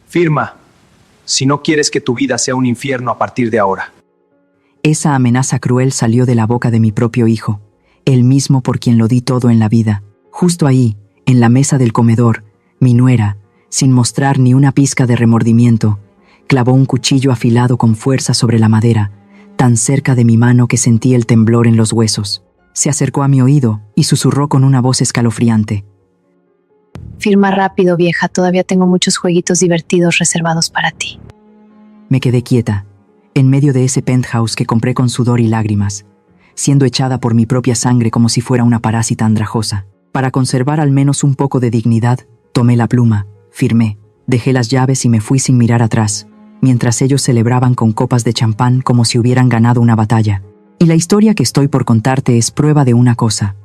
Firma, si no quieres que tu vida sea un infierno a partir de ahora. Esa amenaza cruel salió de la boca de mi propio hijo, el mismo por quien lo di todo en la vida. Justo ahí, en la mesa del comedor, mi nuera, sin mostrar ni una pizca de remordimiento, clavó un cuchillo afilado con fuerza sobre la madera, tan cerca de mi mano que sentí el temblor en los huesos. Se acercó a mi oído y susurró con una voz escalofriante. Firma rápido, vieja, todavía tengo muchos jueguitos divertidos reservados para ti. Me quedé quieta, en medio de ese penthouse que compré con sudor y lágrimas, siendo echada por mi propia sangre como si fuera una parásita andrajosa. Para conservar al menos un poco de dignidad, tomé la pluma, firmé, dejé las llaves y me fui sin mirar atrás, mientras ellos celebraban con copas de champán como si hubieran ganado una batalla. Y la historia que estoy por contarte es prueba de una cosa.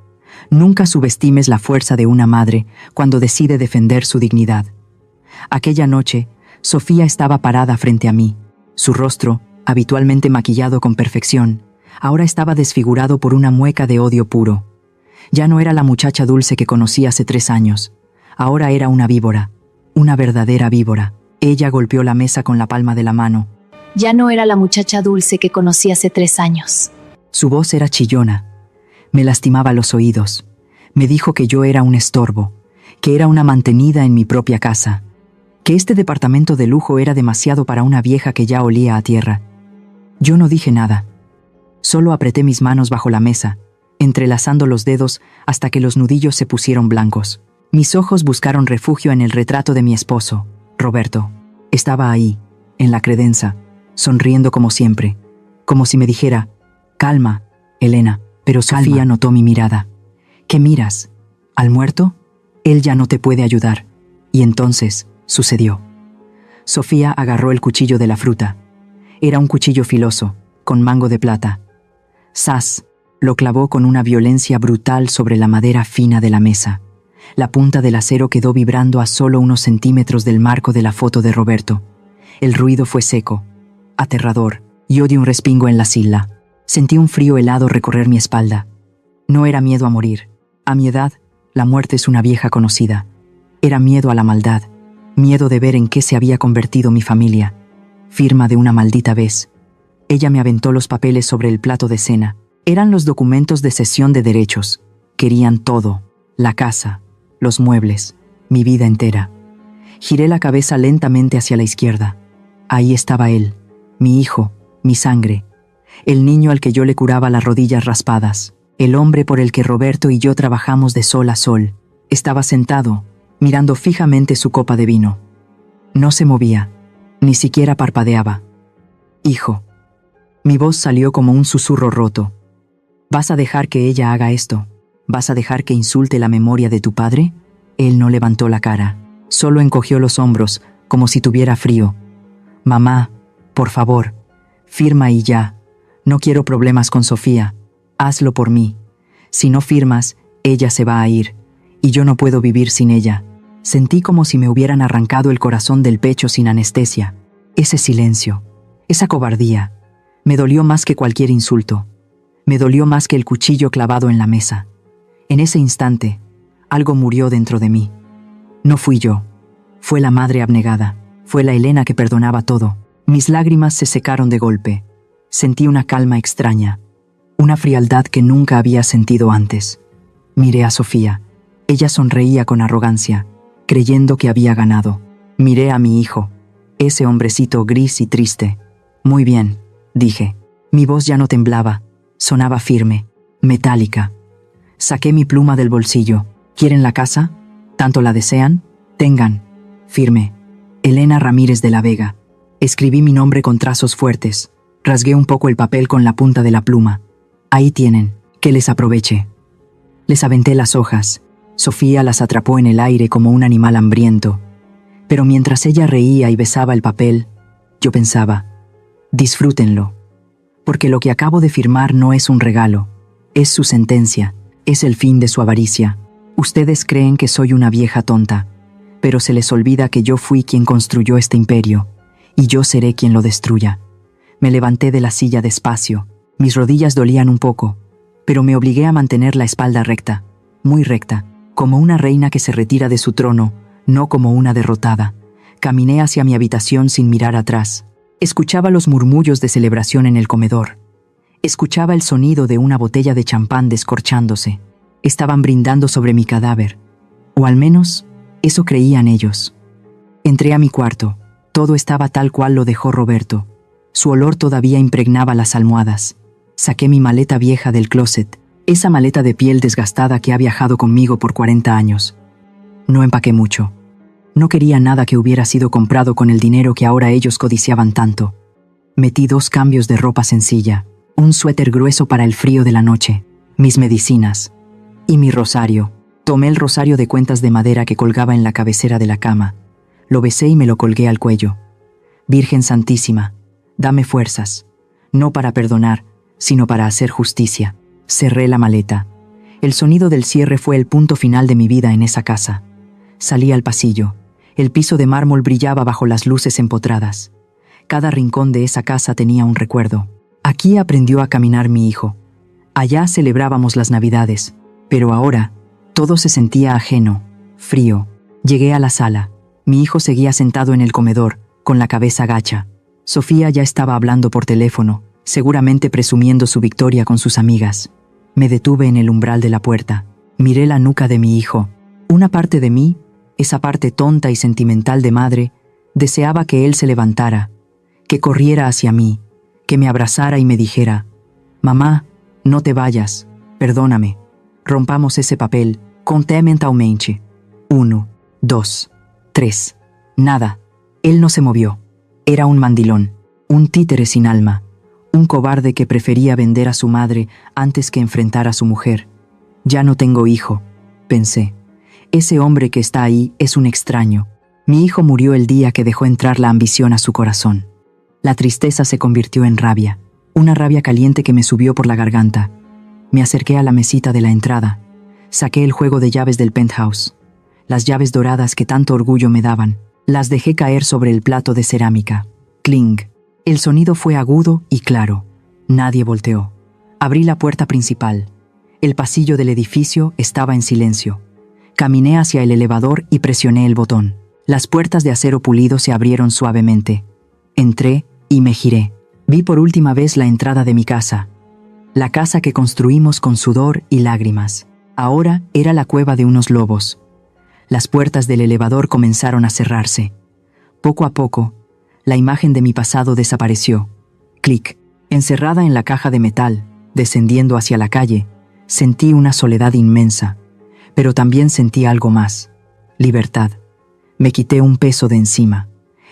Nunca subestimes la fuerza de una madre cuando decide defender su dignidad. Aquella noche, Sofía estaba parada frente a mí. Su rostro, habitualmente maquillado con perfección, ahora estaba desfigurado por una mueca de odio puro. Ya no era la muchacha dulce que conocí hace 3 años. Ahora era una víbora, una verdadera víbora. Ella golpeó la mesa con la palma de la mano. Ya no era la muchacha dulce que conocí hace 3 años. Su voz era chillona. Me lastimaba los oídos. Me dijo que yo era un estorbo, que era una mantenida en mi propia casa, que este departamento de lujo era demasiado para una vieja que ya olía a tierra. Yo no dije nada. Solo apreté mis manos bajo la mesa, entrelazando los dedos hasta que los nudillos se pusieron blancos. Mis ojos buscaron refugio en el retrato de mi esposo, Roberto. Estaba ahí, en la credenza, sonriendo como siempre, como si me dijera: «Calma, Elena». Pero Sofía notó mi mirada. «¿Qué miras? ¿Al muerto? Él ya no te puede ayudar». Y entonces sucedió. Sofía agarró el cuchillo de la fruta. Era un cuchillo filoso, con mango de plata. ¡Zas! Lo clavó con una violencia brutal sobre la madera fina de la mesa. La punta del acero quedó vibrando a solo unos centímetros del marco de la foto de Roberto. El ruido fue seco, aterrador, y yo di un respingo en la silla. Sentí un frío helado recorrer mi espalda. No era miedo a morir. A mi edad, la muerte es una vieja conocida. Era miedo a la maldad, miedo de ver en qué se había convertido mi familia. Firma de una maldita vez. Ella me aventó los papeles sobre el plato de cena. Eran los documentos de cesión de derechos. Querían todo: la casa, los muebles, mi vida entera. Giré la cabeza lentamente hacia la izquierda. Ahí estaba él, mi hijo, mi sangre. El niño al que yo le curaba las rodillas raspadas. El hombre por el que Roberto y yo trabajamos de sol a sol. Estaba sentado, mirando fijamente su copa de vino. No se movía, ni siquiera parpadeaba. «Hijo». Mi voz salió como un susurro roto. «¿Vas a dejar que ella haga esto? ¿Vas a dejar que insulte la memoria de tu padre?» Él no levantó la cara. Solo encogió los hombros, como si tuviera frío. «Mamá, por favor, firma y ya. No quiero problemas con Sofía. Hazlo por mí. Si no firmas, ella se va a ir, y yo no puedo vivir sin ella». Sentí como si me hubieran arrancado el corazón del pecho sin anestesia. Ese silencio, esa cobardía, me dolió más que cualquier insulto. Me dolió más que el cuchillo clavado en la mesa. En ese instante, algo murió dentro de mí. No fui yo. Fue la madre abnegada. Fue la Elena que perdonaba todo. Mis lágrimas se secaron de golpe. Sentí una calma extraña, una frialdad que nunca había sentido antes. Miré a Sofía. Ella sonreía con arrogancia, creyendo que había ganado. Miré a mi hijo, ese hombrecito gris y triste. «Muy bien», dije. Mi voz ya no temblaba, sonaba firme, metálica. Saqué mi pluma del bolsillo. «¿Quieren la casa? ¿Tanto la desean? Tengan». Firmé. Elena Ramírez de la Vega. Escribí mi nombre con trazos fuertes. Rasgué un poco el papel con la punta de la pluma. «Ahí tienen, que les aproveche». Les aventé las hojas. Sofía las atrapó en el aire como un animal hambriento. Pero mientras ella reía y besaba el papel, yo pensaba: disfrútenlo. Porque lo que acabo de firmar no es un regalo, es su sentencia, es el fin de su avaricia. Ustedes creen que soy una vieja tonta, pero se les olvida que yo fui quien construyó este imperio, y yo seré quien lo destruya. Me levanté de la silla despacio. Mis rodillas dolían un poco, pero me obligué a mantener la espalda recta, muy recta, como una reina que se retira de su trono, no como una derrotada, Caminé hacia mi habitación sin mirar atrás. Escuchaba los murmullos de celebración en el comedor. Escuchaba el sonido de una botella de champán descorchándose. Estaban brindando sobre mi cadáver. O al menos, eso creían ellos. Entré a mi cuarto. Todo estaba tal cual lo dejó Roberto. Su olor todavía impregnaba las almohadas. Saqué mi maleta vieja del closet, esa maleta de piel desgastada que ha viajado conmigo por 40 años. No empaqué mucho. No quería nada que hubiera sido comprado con el dinero que ahora ellos codiciaban tanto. Metí 2 cambios de ropa sencilla, un suéter grueso para el frío de la noche, mis medicinas y mi rosario. Tomé el rosario de cuentas de madera que colgaba en la cabecera de la cama. Lo besé y me lo colgué al cuello. Virgen Santísima, dame fuerzas, no para perdonar, sino para hacer justicia. Cerré la maleta. El sonido del cierre fue el punto final de mi vida en esa casa. Salí al pasillo. El piso de mármol brillaba bajo las luces empotradas. Cada rincón de esa casa tenía un recuerdo. Aquí aprendió a caminar mi hijo. Allá celebrábamos las Navidades, pero ahora todo se sentía ajeno, frío. Llegué a la sala. Mi hijo seguía sentado en el comedor, con la cabeza gacha. Sofía ya estaba hablando por teléfono, seguramente presumiendo su victoria con sus amigas. Me detuve en el umbral de la puerta. Miré la nuca de mi hijo. Una parte de mí, esa parte tonta y sentimental de madre, deseaba que él se levantara, que corriera hacia mí, que me abrazara y me dijera: «Mamá, no te vayas, perdóname, rompamos ese papel, conté mentalmente. 1, 2, 3. Nada. Él no se movió. Era un mandilón, un títere sin alma, un cobarde que prefería vender a su madre antes que enfrentar a su mujer. Ya no tengo hijo, pensé. Ese hombre que está ahí es un extraño. Mi hijo murió el día que dejó entrar la ambición a su corazón. La tristeza se convirtió en rabia, una rabia caliente que me subió por la garganta. Me acerqué a la mesita de la entrada. Saqué el juego de llaves del penthouse. Las llaves doradas que tanto orgullo me daban. Las dejé caer sobre el plato de cerámica. Cling. El sonido fue agudo y claro. Nadie volteó. Abrí la puerta principal. El pasillo del edificio estaba en silencio. Caminé hacia el elevador y presioné el botón. Las puertas de acero pulido se abrieron suavemente. Entré y me giré. Vi por última vez la entrada de mi casa. La casa que construimos con sudor y lágrimas. Ahora era la cueva de unos lobos. Las puertas del elevador comenzaron a cerrarse. Poco a poco, la imagen de mi pasado desapareció. Clic. Encerrada en la caja de metal, descendiendo hacia la calle, sentí una soledad inmensa, pero también sentí algo más. Libertad. Me quité un peso de encima.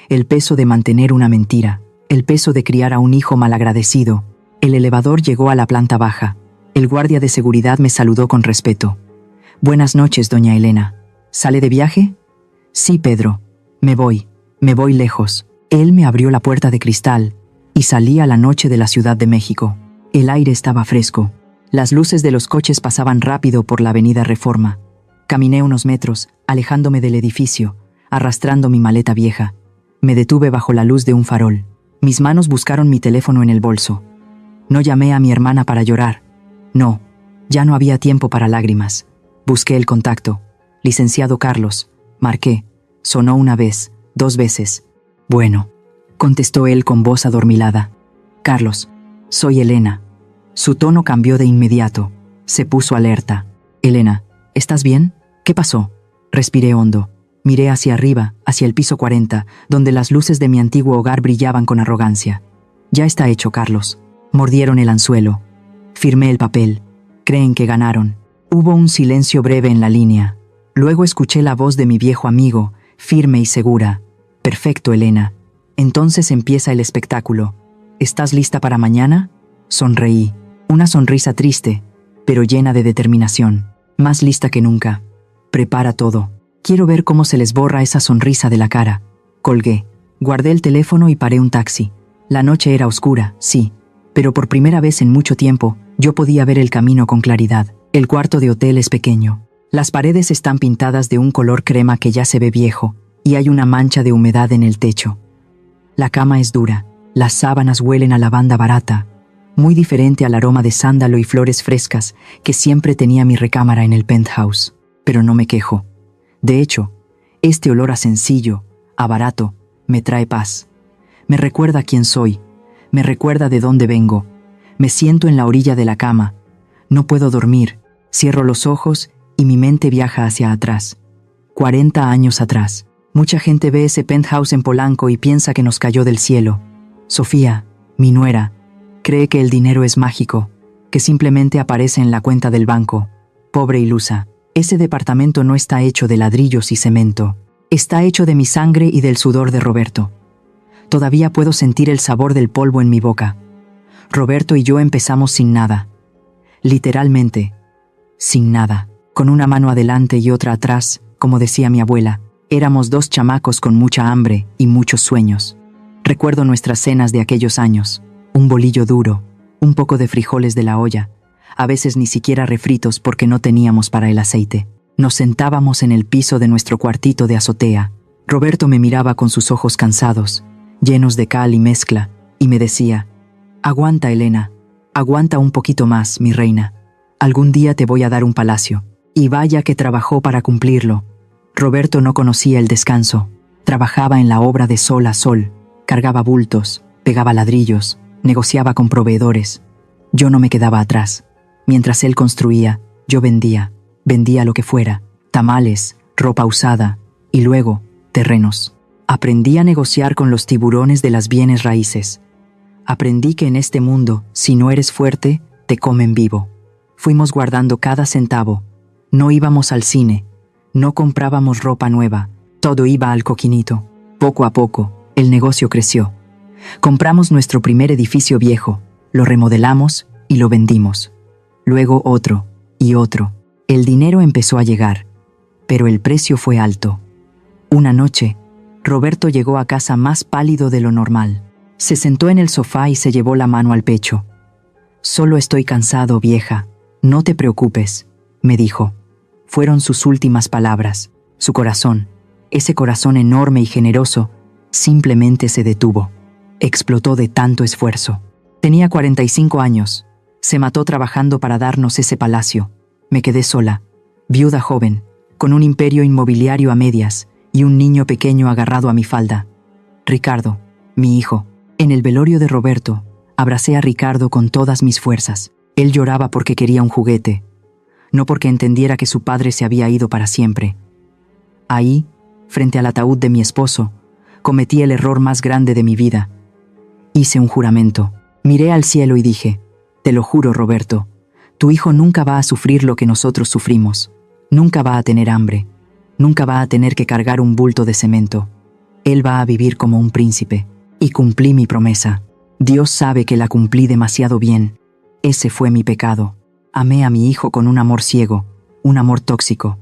El peso de mantener una mentira. El peso de criar a un hijo malagradecido. El elevador llegó a la planta baja. El guardia de seguridad me saludó con respeto. «Buenas noches, doña Elena. ¿Sale de viaje?» «Sí, Pedro. Me voy lejos». Él me abrió la puerta de cristal y salí a la noche de la Ciudad de México. El aire estaba fresco. Las luces de los coches pasaban rápido por la avenida Reforma. Caminé unos metros, alejándome del edificio, arrastrando mi maleta vieja. Me detuve bajo la luz de un farol. Mis manos buscaron mi teléfono en el bolso. No llamé a mi hermana para llorar. No, ya no había tiempo para lágrimas. Busqué el contacto. «Licenciado Carlos». Marqué. Sonó una vez, 2 veces. «Bueno», contestó él con voz adormilada. «Carlos, soy Elena». Su tono cambió de inmediato. Se puso alerta. «Elena, ¿estás bien? ¿Qué pasó?» Respiré hondo. Miré hacia arriba, hacia el piso 40, donde las luces de mi antiguo hogar brillaban con arrogancia. «Ya está hecho, Carlos». Mordieron el anzuelo. Firmé el papel. Creen que ganaron. Hubo un silencio breve en la línea. Luego escuché la voz de mi viejo amigo, firme y segura. «Perfecto, Elena. Entonces empieza el espectáculo. ¿Estás lista para mañana?» Sonreí. Una sonrisa triste, pero llena de determinación. Más lista que nunca. «Prepara todo. Quiero ver cómo se les borra esa sonrisa de la cara». Colgué. Guardé el teléfono y paré un taxi. La noche era oscura, sí, pero por primera vez en mucho tiempo, yo podía ver el camino con claridad. El cuarto de hotel es pequeño. Las paredes están pintadas de un color crema que ya se ve viejo, y hay una mancha de humedad en el techo. La cama es dura. Las sábanas huelen a lavanda barata, muy diferente al aroma de sándalo y flores frescas que siempre tenía mi recámara en el penthouse. Pero no me quejo. De hecho, este olor a sencillo, a barato, me trae paz. Me recuerda quién soy, me recuerda de dónde vengo. Me siento en la orilla de la cama. No puedo dormir, cierro los ojos y mi mente viaja hacia atrás. 40 años atrás. Mucha gente ve ese penthouse en Polanco y piensa que nos cayó del cielo. Sofía, mi nuera, cree que el dinero es mágico, que simplemente aparece en la cuenta del banco. Pobre ilusa, ese departamento no está hecho de ladrillos y cemento. Está hecho de mi sangre y del sudor de Roberto. Todavía puedo sentir el sabor del polvo en mi boca. Roberto y yo empezamos sin nada. Literalmente, sin nada. Con una mano adelante y otra atrás, como decía mi abuela. Éramos dos chamacos con mucha hambre y muchos sueños. Recuerdo nuestras cenas de aquellos años. Un bolillo duro, un poco de frijoles de la olla, a veces ni siquiera refritos porque no teníamos para el aceite. Nos sentábamos en el piso de nuestro cuartito de azotea. Roberto me miraba con sus ojos cansados, llenos de cal y mezcla, y me decía: «Aguanta, Elena, aguanta un poquito más, mi reina. Algún día te voy a dar un palacio». Y vaya que trabajó para cumplirlo. Roberto no conocía el descanso. Trabajaba en la obra de sol a sol, cargaba bultos, pegaba ladrillos, negociaba con proveedores. Yo no me quedaba atrás. Mientras él construía, yo vendía lo que fuera, tamales, ropa usada, y luego, terrenos. Aprendí a negociar con los tiburones de las bienes raíces. Aprendí que en este mundo, si no eres fuerte, te comen vivo. Fuimos guardando cada centavo. No íbamos al cine, no comprábamos ropa nueva, todo iba al coquinito. Poco a poco, el negocio creció. Compramos nuestro primer edificio viejo, lo remodelamos y lo vendimos. Luego otro y otro. El dinero empezó a llegar, pero el precio fue alto. Una noche, Roberto llegó a casa más pálido de lo normal. Se sentó en el sofá y se llevó la mano al pecho. «Solo estoy cansado, vieja. No te preocupes», me dijo. Fueron sus últimas palabras. Su corazón, ese corazón enorme y generoso, simplemente se detuvo. Explotó de tanto esfuerzo. Tenía 45 años. Se mató trabajando para darnos ese palacio. Me quedé sola, viuda joven, con un imperio inmobiliario a medias y un niño pequeño agarrado a mi falda. Ricardo, mi hijo. En el velorio de Roberto, abracé a Ricardo con todas mis fuerzas. Él lloraba porque quería un juguete, no porque entendiera que su padre se había ido para siempre. Ahí, frente al ataúd de mi esposo, cometí el error más grande de mi vida. Hice un juramento. Miré al cielo y dije: «Te lo juro, Roberto, tu hijo nunca va a sufrir lo que nosotros sufrimos. Nunca va a tener hambre. Nunca va a tener que cargar un bulto de cemento. Él va a vivir como un príncipe». Y cumplí mi promesa. Dios sabe que la cumplí demasiado bien. Ese fue mi pecado. Amé a mi hijo con un amor ciego, un amor tóxico.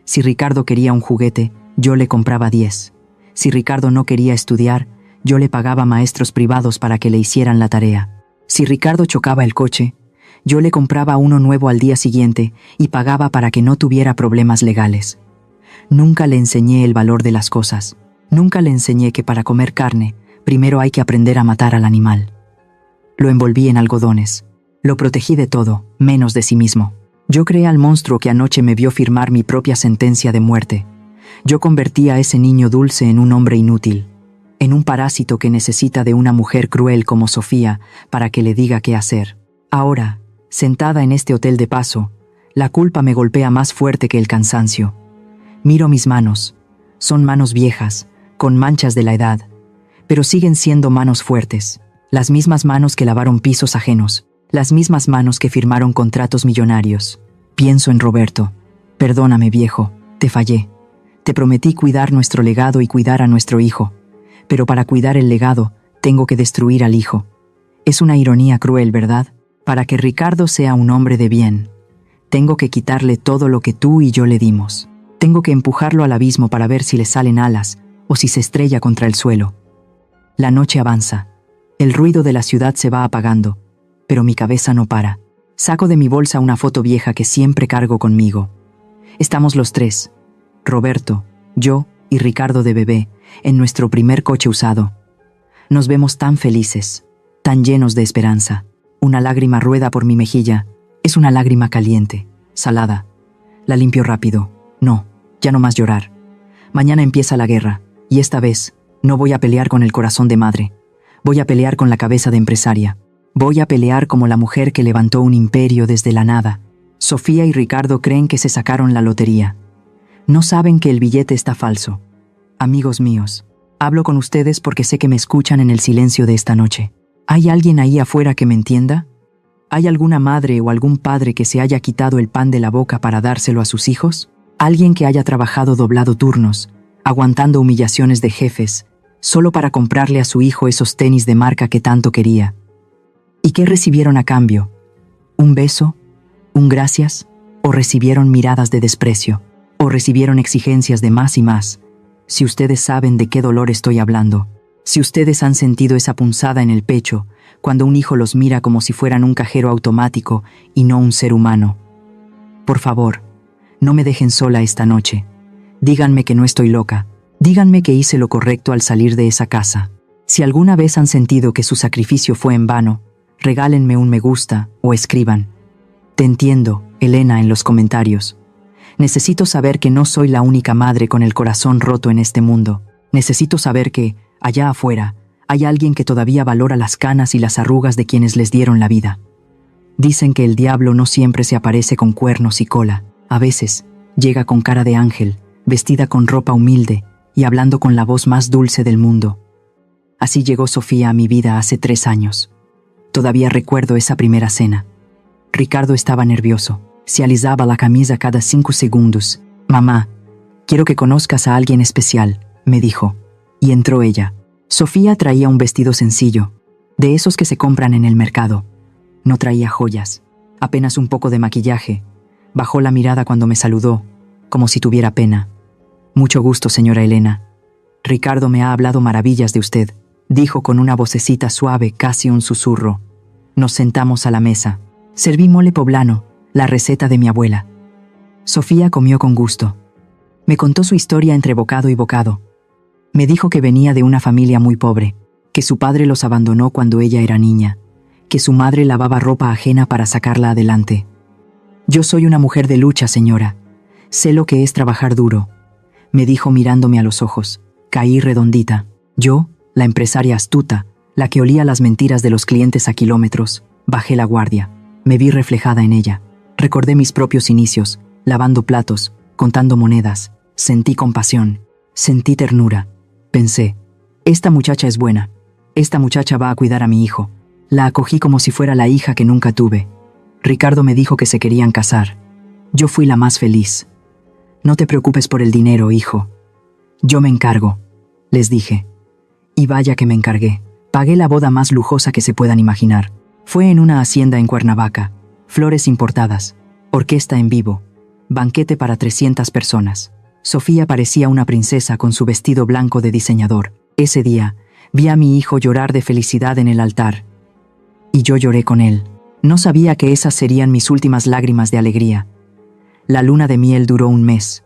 Si Ricardo quería un juguete, yo le compraba 10. Si Ricardo no quería estudiar, yo le pagaba maestros privados para que le hicieran la tarea. Si Ricardo chocaba el coche, yo le compraba uno nuevo al día siguiente y pagaba para que no tuviera problemas legales. Nunca le enseñé el valor de las cosas. Nunca le enseñé que para comer carne, primero hay que aprender a matar al animal. Lo envolví en algodones. Lo protegí de todo, menos de sí mismo. Yo creé al monstruo que anoche me vio firmar mi propia sentencia de muerte. Yo convertí a ese niño dulce en un hombre inútil, en un parásito que necesita de una mujer cruel como Sofía para que le diga qué hacer. Ahora, sentada en este hotel de paso, la culpa me golpea más fuerte que el cansancio. Miro mis manos. Son manos viejas, con manchas de la edad, pero siguen siendo manos fuertes. Las mismas manos que lavaron pisos ajenos. Las mismas manos que firmaron contratos millonarios. Pienso en Roberto. Perdóname, viejo, te fallé. Te prometí cuidar nuestro legado y cuidar a nuestro hijo. Pero para cuidar el legado, tengo que destruir al hijo. Es una ironía cruel, ¿verdad? Para que Ricardo sea un hombre de bien, tengo que quitarle todo lo que tú y yo le dimos. Tengo que empujarlo al abismo para ver si le salen alas o si se estrella contra el suelo. La noche avanza. El ruido de la ciudad se va apagando, pero mi cabeza no para. Saco de mi bolsa una foto vieja que siempre cargo conmigo. Estamos los tres, Roberto, yo y Ricardo de bebé, en nuestro primer coche usado. Nos vemos tan felices, tan llenos de esperanza. Una lágrima rueda por mi mejilla. Es una lágrima caliente, salada. La limpio rápido. No, ya no más llorar. Mañana empieza la guerra. Y esta vez, no voy a pelear con el corazón de madre. Voy a pelear con la cabeza de empresaria. Voy a pelear como la mujer que levantó un imperio desde la nada. Sofía y Ricardo creen que se sacaron la lotería. No saben que el billete está falso. Amigos míos, hablo con ustedes porque sé que me escuchan en el silencio de esta noche. ¿Hay alguien ahí afuera que me entienda? ¿Hay alguna madre o algún padre que se haya quitado el pan de la boca para dárselo a sus hijos? ¿Alguien que haya trabajado doblado turnos, aguantando humillaciones de jefes, solo para comprarle a su hijo esos tenis de marca que tanto quería? ¿Y qué recibieron a cambio? ¿Un beso? ¿Un gracias? ¿O recibieron miradas de desprecio? ¿O recibieron exigencias de más y más? Si ustedes saben de qué dolor estoy hablando, si ustedes han sentido esa punzada en el pecho cuando un hijo los mira como si fueran un cajero automático y no un ser humano. Por favor, no me dejen sola esta noche. Díganme que no estoy loca. Díganme que hice lo correcto al salir de esa casa. Si alguna vez han sentido que su sacrificio fue en vano, regálenme un me gusta o escriban: "Te entiendo, Elena", en los comentarios. Necesito saber que no soy la única madre con el corazón roto en este mundo. Necesito saber que, allá afuera, hay alguien que todavía valora las canas y las arrugas de quienes les dieron la vida. Dicen que el diablo no siempre se aparece con cuernos y cola. A veces, llega con cara de ángel, vestida con ropa humilde y hablando con la voz más dulce del mundo. Así llegó Sofía a mi vida hace 3 años. Todavía recuerdo esa primera cena. Ricardo estaba nervioso. Se alisaba la camisa cada 5 segundos. «Mamá, quiero que conozcas a alguien especial», me dijo. Y entró ella. Sofía traía un vestido sencillo, de esos que se compran en el mercado. No traía joyas, apenas un poco de maquillaje. Bajó la mirada cuando me saludó, como si tuviera pena. «Mucho gusto, señora Elena. Ricardo me ha hablado maravillas de usted», dijo con una vocecita suave, casi un susurro. Nos sentamos a la mesa. Serví mole poblano, la receta de mi abuela. Sofía comió con gusto. Me contó su historia entre bocado y bocado. Me dijo que venía de una familia muy pobre, que su padre los abandonó cuando ella era niña, que su madre lavaba ropa ajena para sacarla adelante. «Yo soy una mujer de lucha, señora. Sé lo que es trabajar duro», me dijo mirándome a los ojos. Caí redondita. Yo, la empresaria astuta, la que olía las mentiras de los clientes a kilómetros, bajé la guardia. Me vi reflejada en ella. Recordé mis propios inicios, lavando platos, contando monedas. Sentí compasión, sentí ternura. Pensé, esta muchacha es buena. Esta muchacha va a cuidar a mi hijo. La acogí como si fuera la hija que nunca tuve. Ricardo me dijo que se querían casar. Yo fui la más feliz. «No te preocupes por el dinero, hijo. Yo me encargo», les dije. Y vaya que me encargué. Pagué la boda más lujosa que se puedan imaginar. Fue en una hacienda en Cuernavaca. Flores importadas, orquesta en vivo, banquete para 300 personas. Sofía parecía una princesa con su vestido blanco de diseñador. Ese día, vi a mi hijo llorar de felicidad en el altar. Y yo lloré con él. No sabía que esas serían mis últimas lágrimas de alegría. La luna de miel duró 1 mes.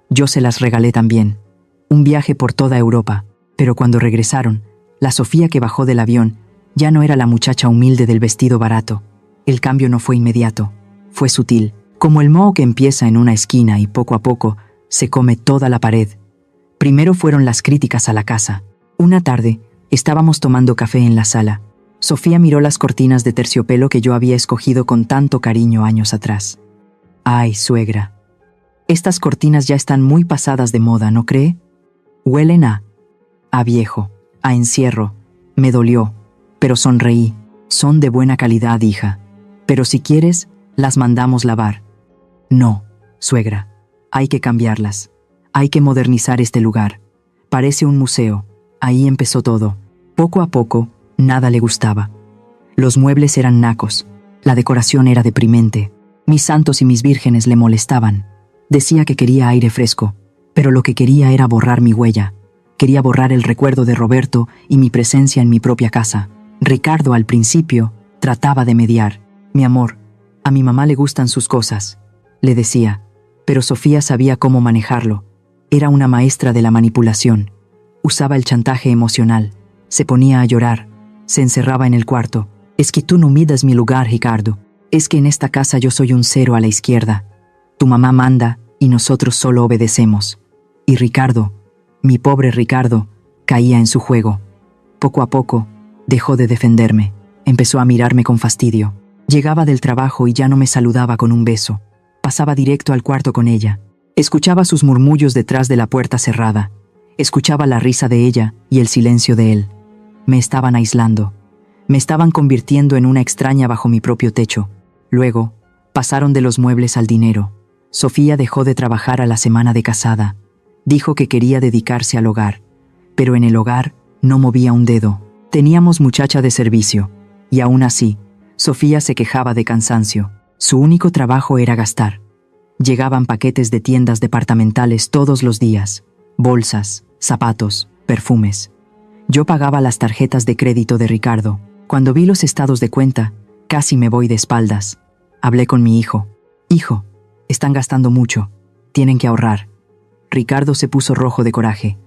Yo se las regalé también. Un viaje por toda Europa. Pero cuando regresaron, la Sofía que bajó del avión ya no era la muchacha humilde del vestido barato. El cambio no fue inmediato, fue sutil, como el moho que empieza en una esquina y poco a poco se come toda la pared. Primero fueron las críticas a la casa. Una tarde, estábamos tomando café en la sala. Sofía miró las cortinas de terciopelo que yo había escogido con tanto cariño años atrás. «Ay, suegra, estas cortinas ya están muy pasadas de moda, ¿no cree? Huelen a viejo, a encierro». Me dolió, pero sonreí. «Son de buena calidad, hija. Pero si quieres, las mandamos lavar». «No, suegra. Hay que cambiarlas. Hay que modernizar este lugar. Parece un museo». Ahí empezó todo. Poco a poco, nada le gustaba. Los muebles eran nacos. La decoración era deprimente. Mis santos y mis vírgenes le molestaban. Decía que quería aire fresco, pero lo que quería era borrar mi huella. Quería borrar el recuerdo de Roberto y mi presencia en mi propia casa. Ricardo, al principio, trataba de mediar. «Mi amor, a mi mamá le gustan sus cosas», le decía. Pero Sofía sabía cómo manejarlo. Era una maestra de la manipulación. Usaba el chantaje emocional. Se ponía a llorar. Se encerraba en el cuarto. «Es que tú no midas mi lugar, Ricardo. Es que en esta casa yo soy un 0 a la izquierda. Tu mamá manda y nosotros solo obedecemos». Y Ricardo, Mi pobre Ricardo caía en su juego. Poco a poco, dejó de defenderme. Empezó a mirarme con fastidio. Llegaba del trabajo y ya no me saludaba con un beso. Pasaba directo al cuarto con ella. Escuchaba sus murmullos detrás de la puerta cerrada. Escuchaba la risa de ella y el silencio de él. Me estaban aislando. Me estaban convirtiendo en una extraña bajo mi propio techo. Luego, pasaron de los muebles al dinero. Sofía dejó de trabajar a la semana de casada. Dijo que quería dedicarse al hogar. Pero en el hogar no movía un dedo. Teníamos muchacha de servicio. Y aún así, Sofía se quejaba de cansancio. Su único trabajo era gastar. Llegaban paquetes de tiendas departamentales todos los días. Bolsas, zapatos, perfumes. Yo pagaba las tarjetas de crédito de Ricardo. Cuando vi los estados de cuenta, casi me voy de espaldas. Hablé con mi hijo. Hijo, están gastando mucho. Tienen que ahorrar. Ricardo se puso rojo de coraje.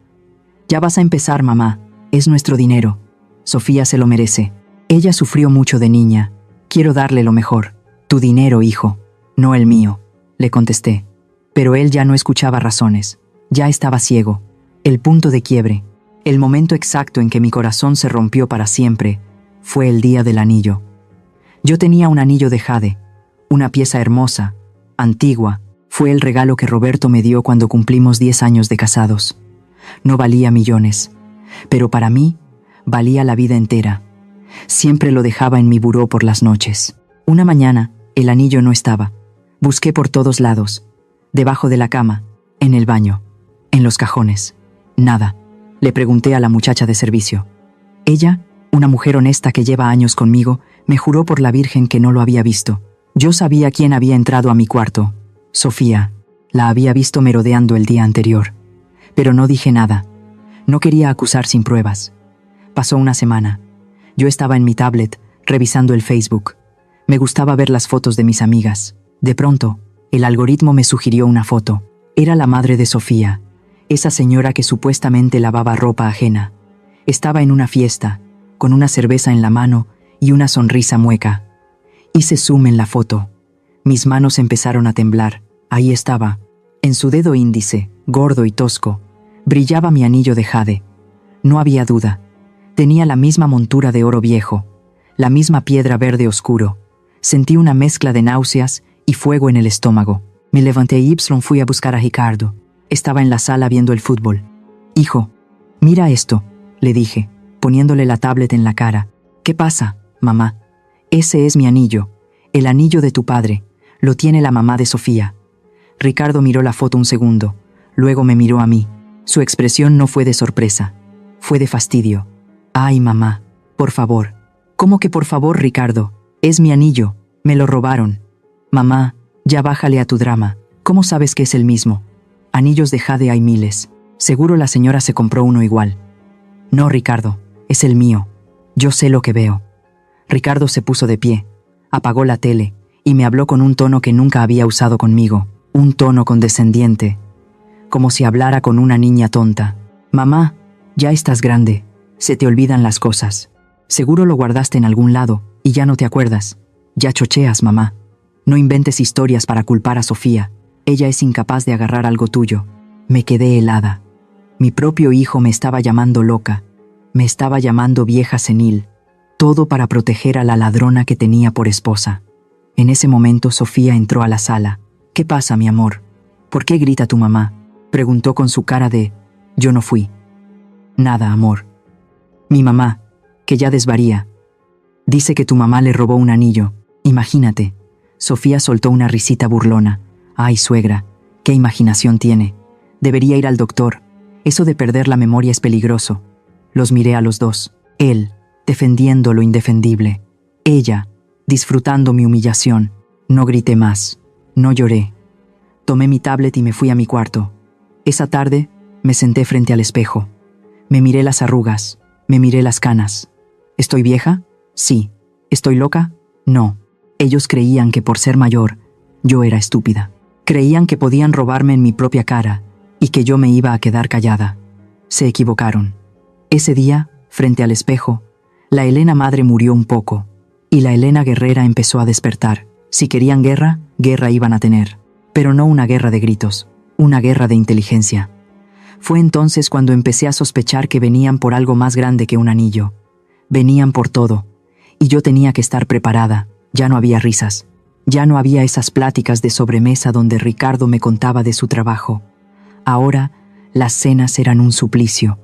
Ya vas a empezar, mamá. Es nuestro dinero. Sofía se lo merece. Ella sufrió mucho de niña. Quiero darle lo mejor. Tu dinero, hijo, no el mío, le contesté. Pero él ya no escuchaba razones. Ya estaba ciego. El punto de quiebre, el momento exacto en que mi corazón se rompió para siempre, fue el día del anillo. Yo tenía un anillo de jade, una pieza hermosa, antigua. Fue el regalo que Roberto me dio cuando cumplimos 10 años de casados. No valía millones, pero para mí valía la vida entera. Siempre lo dejaba en mi buró por las noches. Una mañana, el anillo no estaba. Busqué por todos lados, debajo de la cama, en el baño, en los cajones. Nada. Le pregunté a la muchacha de servicio. Ella, una mujer honesta que lleva años conmigo, me juró por la Virgen que no lo había visto. Yo sabía quién había entrado a mi cuarto. Sofía. La había visto merodeando el día anterior. Pero no dije nada. No quería acusar sin pruebas. Pasó una semana. Yo estaba en mi tablet, revisando el Facebook. Me gustaba ver las fotos de mis amigas. De pronto, el algoritmo me sugirió una foto. Era la madre de Sofía, esa señora que supuestamente lavaba ropa ajena. Estaba en una fiesta, con una cerveza en la mano y una sonrisa mueca. Hice zoom en la foto. Mis manos empezaron a temblar. Ahí estaba. En su dedo índice, gordo y tosco, brillaba mi anillo de jade. No había duda. Tenía la misma montura de oro viejo, la misma piedra verde oscuro. Sentí una mezcla de náuseas y fuego en el estómago. Me levanté y fui a buscar a Ricardo. Estaba en la sala viendo el fútbol. Hijo, mira esto, le dije, poniéndole la tablet en la cara. ¿Qué pasa, mamá? Ese es mi anillo, el anillo de tu padre. Lo tiene la mamá de Sofía. Ricardo miró la foto un segundo, luego me miró a mí. Su expresión no fue de sorpresa, fue de fastidio. Ay, mamá, por favor. ¿Cómo que por favor, Ricardo? Es mi anillo, me lo robaron. Mamá, ya bájale a tu drama. ¿Cómo sabes que es el mismo? Anillos de jade hay miles. Seguro la señora se compró uno igual. No, Ricardo, es el mío. Yo sé lo que veo. Ricardo se puso de pie, apagó la tele y me habló con un tono que nunca había usado conmigo, un tono condescendiente, como si hablara con una niña tonta. Mamá, ya estás grande, se te olvidan las cosas. Seguro lo guardaste en algún lado y ya no te acuerdas. Ya chocheas, mamá. No inventes historias para culpar a Sofía. Ella es incapaz de agarrar algo tuyo. Me quedé helada. Mi propio hijo me estaba llamando loca. Me estaba llamando vieja senil. Todo para proteger a la ladrona que tenía por esposa. En ese momento Sofía entró a la sala. ¿Qué pasa, mi amor? ¿Por qué grita tu mamá? Preguntó con su cara de yo no fui. Nada, amor. Mi mamá, que ya desvaría. Dice que tu mamá le robó un anillo. Imagínate. Sofía soltó una risita burlona. Ay, suegra, qué imaginación tiene. Debería ir al doctor. Eso de perder la memoria es peligroso. Los miré a los dos. Él, defendiendo lo indefendible. Ella, disfrutando mi humillación. No grité más. No lloré. Tomé mi tablet y me fui a mi cuarto. Esa tarde, me senté frente al espejo. Me miré las arrugas. Me miré las canas. ¿Estoy vieja? Sí. ¿Estoy loca? No. Ellos creían que por ser mayor, yo era estúpida. Creían que podían robarme en mi propia cara y que yo me iba a quedar callada. Se equivocaron. Ese día, frente al espejo, la Elena madre murió un poco y la Elena guerrera empezó a despertar. Si querían guerra, guerra iban a tener, pero no una guerra de gritos, una guerra de inteligencia. Fue entonces cuando empecé a sospechar que venían por algo más grande que un anillo. Venían por todo. Y yo tenía que estar preparada. Ya no había risas. Ya no había esas pláticas de sobremesa donde Ricardo me contaba de su trabajo. Ahora, las cenas eran un suplicio.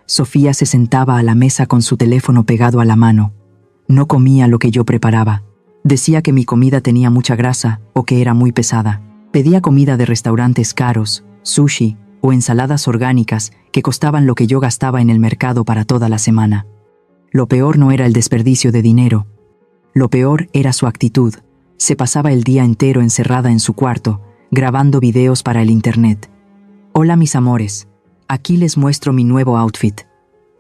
Sofía se sentaba a la mesa con su teléfono pegado a la mano. No comía lo que yo preparaba. Decía que mi comida tenía mucha grasa o que era muy pesada. Pedía comida de restaurantes caros, sushi o ensaladas orgánicas que costaban lo que yo gastaba en el mercado para toda la semana. Lo peor no era el desperdicio de dinero. Lo peor era su actitud. Se pasaba el día entero encerrada en su cuarto, grabando videos para el internet. «Hola mis amores, aquí les muestro mi nuevo outfit»,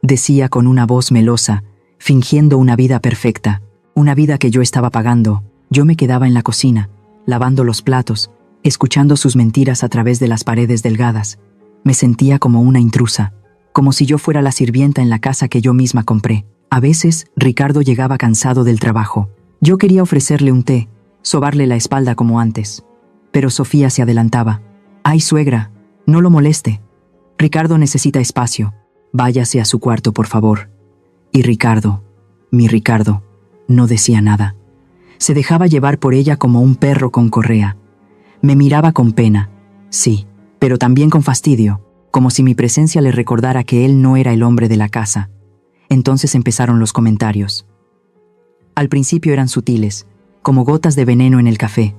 decía con una voz melosa, fingiendo una vida perfecta, una vida que yo estaba pagando. Yo me quedaba en la cocina, lavando los platos, escuchando sus mentiras a través de las paredes delgadas. Me sentía como una intrusa, como si yo fuera la sirvienta en la casa que yo misma compré. A veces, Ricardo llegaba cansado del trabajo. Yo quería ofrecerle un té, sobarle la espalda como antes. Pero Sofía se adelantaba. «Ay, suegra, no lo moleste. Ricardo necesita espacio. Váyase a su cuarto, por favor». Y Ricardo, mi Ricardo, no decía nada. Se dejaba llevar por ella como un perro con correa. Me miraba con pena, sí, pero también con fastidio, como si mi presencia le recordara que él no era el hombre de la casa. Entonces empezaron los comentarios. Al principio eran sutiles, como gotas de veneno en el café.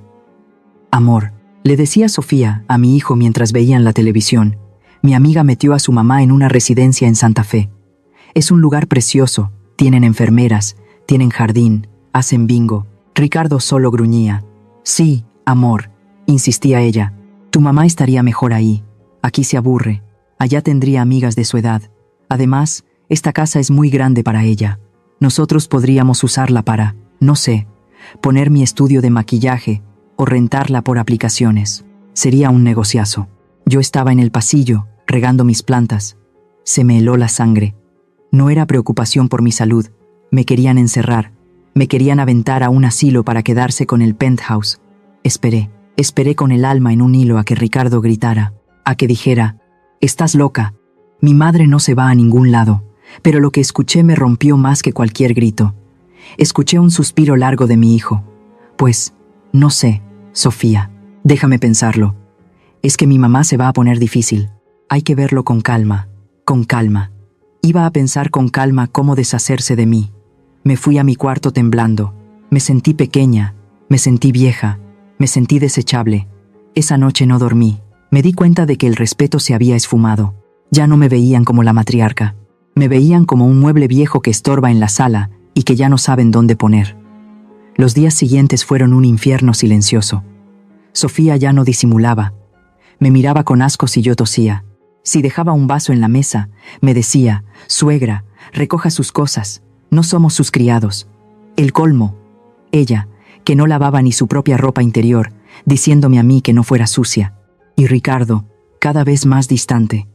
«Amor», le decía Sofía a mi hijo mientras veían la televisión, «mi amiga metió a su mamá en una residencia en Santa Fe. Es un lugar precioso, tienen enfermeras, tienen jardín, hacen bingo». Ricardo solo gruñía. «Sí, amor», insistía ella, «tu mamá estaría mejor ahí. Aquí se aburre, allá tendría amigas de su edad. Además, esta casa es muy grande para ella. Nosotros podríamos usarla para, no sé, poner mi estudio de maquillaje o rentarla por aplicaciones. Sería un negociazo». Yo estaba en el pasillo, regando mis plantas. Se me heló la sangre. No era preocupación por mi salud. Me querían encerrar. Me querían aventar a un asilo para quedarse con el penthouse. Esperé con el alma en un hilo a que Ricardo gritara, a que dijera, «Estás loca. Mi madre no se va a ningún lado». Pero lo que escuché me rompió más que cualquier grito. Escuché un suspiro largo de mi hijo. «Pues, no sé, Sofía, déjame pensarlo. Es que mi mamá se va a poner difícil. Hay que verlo con calma, con calma». Iba a pensar con calma cómo deshacerse de mí. Me fui a mi cuarto temblando. Me sentí pequeña, me sentí vieja, me sentí desechable. Esa noche no dormí. Me di cuenta de que el respeto se había esfumado. Ya no me veían como la matriarca. Me veían como un mueble viejo que estorba en la sala y que ya no saben dónde poner. Los días siguientes fueron un infierno silencioso. Sofía ya no disimulaba. Me miraba con asco si yo tosía. Si dejaba un vaso en la mesa, me decía, «Suegra, recoja sus cosas, no somos sus criados». El colmo, ella, que no lavaba ni su propia ropa interior, diciéndome a mí que no fuera sucia. Y Ricardo, cada vez más distante,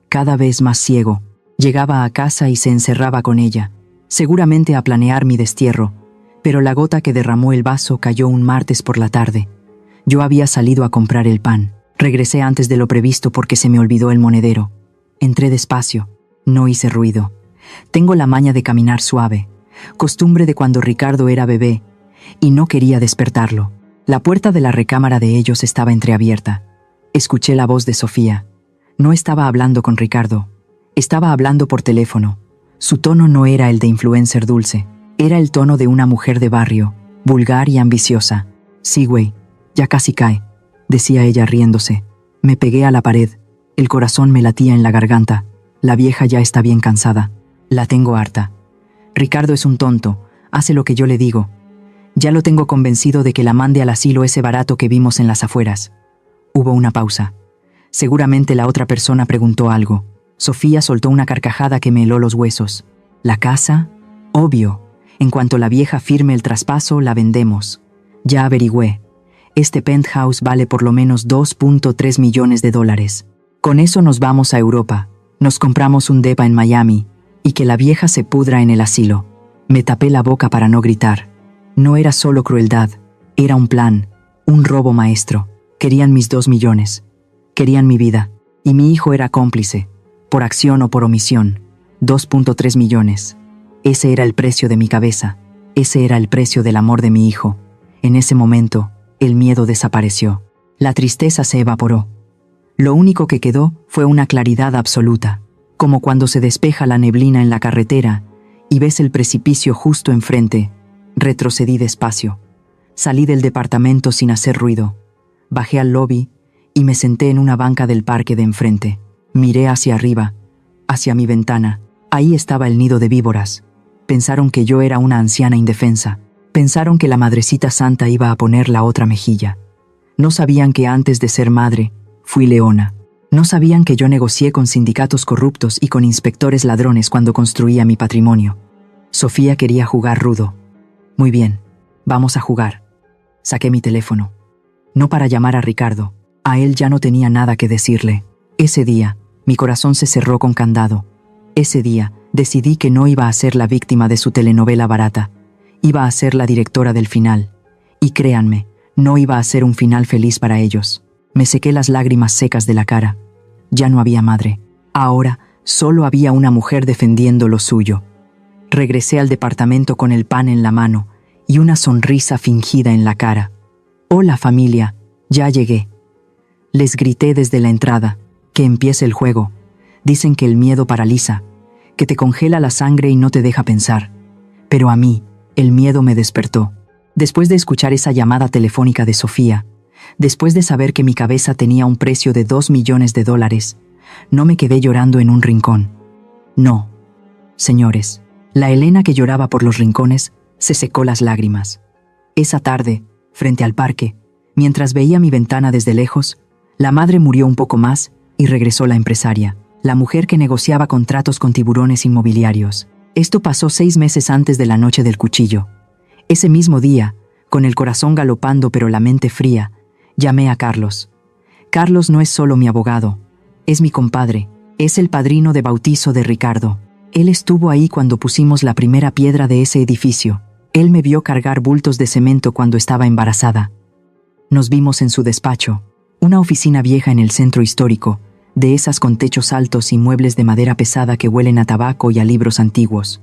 cada vez más ciego, llegaba a casa y se encerraba con ella, seguramente a planear mi destierro, pero la gota que derramó el vaso cayó un martes por la tarde. Yo había salido a comprar el pan. Regresé antes de lo previsto porque se me olvidó el monedero. Entré despacio, no hice ruido. Tengo la maña de caminar suave, costumbre de cuando Ricardo era bebé, y no quería despertarlo. La puerta de la recámara de ellos estaba entreabierta. Escuché la voz de Sofía. No estaba hablando con Ricardo. Estaba hablando por teléfono. Su tono no era el de influencer dulce. Era el tono de una mujer de barrio, vulgar y ambiciosa. «Sí, güey, ya casi cae», decía ella riéndose. Me pegué a la pared. El corazón me latía en la garganta. La vieja ya está bien cansada. La tengo harta. Ricardo es un tonto. Hace lo que yo le digo. Ya lo tengo convencido de que la mande al asilo ese barato que vimos en las afueras. Hubo una pausa. Seguramente la otra persona preguntó algo. Sofía soltó una carcajada que me heló los huesos. ¿La casa? Obvio. En cuanto la vieja firme el traspaso, la vendemos. Ya averigüé. Este penthouse vale por lo menos $2.3 millones. Con eso nos vamos a Europa. Nos compramos un depa en Miami. Y que la vieja se pudra en el asilo. Me tapé la boca para no gritar. No era solo crueldad. Era un plan. Un robo maestro. Querían mis 2 millones. Querían mi vida. Y mi hijo era cómplice, por acción o por omisión. 2.3 millones. Ese era el precio de mi cabeza. Ese era el precio del amor de mi hijo. En ese momento, el miedo desapareció. La tristeza se evaporó. Lo único que quedó fue una claridad absoluta, como cuando se despeja la neblina en la carretera y ves el precipicio justo enfrente. Retrocedí despacio. Salí del departamento sin hacer ruido. Bajé al lobby y me senté en una banca del parque de enfrente. Miré hacia arriba, hacia mi ventana. Ahí estaba el nido de víboras. Pensaron que yo era una anciana indefensa. Pensaron que la Madrecita Santa iba a poner la otra mejilla. No sabían que antes de ser madre, fui leona. No sabían que yo negocié con sindicatos corruptos y con inspectores ladrones cuando construía mi patrimonio. Sofía quería jugar rudo. Muy bien, vamos a jugar. Saqué mi teléfono. No para llamar a Ricardo. A él ya no tenía nada que decirle. Ese día, mi corazón se cerró con candado. Ese día, decidí que no iba a ser la víctima de su telenovela barata. Iba a ser la directora del final. Y créanme, no iba a ser un final feliz para ellos. Me sequé las lágrimas secas de la cara. Ya no había madre. Ahora, solo había una mujer defendiendo lo suyo. Regresé al departamento con el pan en la mano y una sonrisa fingida en la cara. «Hola, familia, ya llegué». Les grité desde la entrada. «Que empiece el juego». Dicen que el miedo paraliza, que te congela la sangre y no te deja pensar. Pero a mí, el miedo me despertó. Después de escuchar esa llamada telefónica de Sofía, después de saber que mi cabeza tenía un precio de $2 millones, no me quedé llorando en un rincón. No, señores, la Elena que lloraba por los rincones se secó las lágrimas. Esa tarde, frente al parque, mientras veía mi ventana desde lejos, la madre murió un poco más y regresó la empresaria, la mujer que negociaba contratos con tiburones inmobiliarios. Esto pasó 6 meses antes de la noche del cuchillo. Ese mismo día, con el corazón galopando pero la mente fría, llamé a Carlos. Carlos no es solo mi abogado, es mi compadre, es el padrino de bautizo de Ricardo. Él estuvo ahí cuando pusimos la primera piedra de ese edificio. Él me vio cargar bultos de cemento cuando estaba embarazada. Nos vimos en su despacho, una oficina vieja en el centro histórico, de esas con techos altos y muebles de madera pesada que huelen a tabaco y a libros antiguos.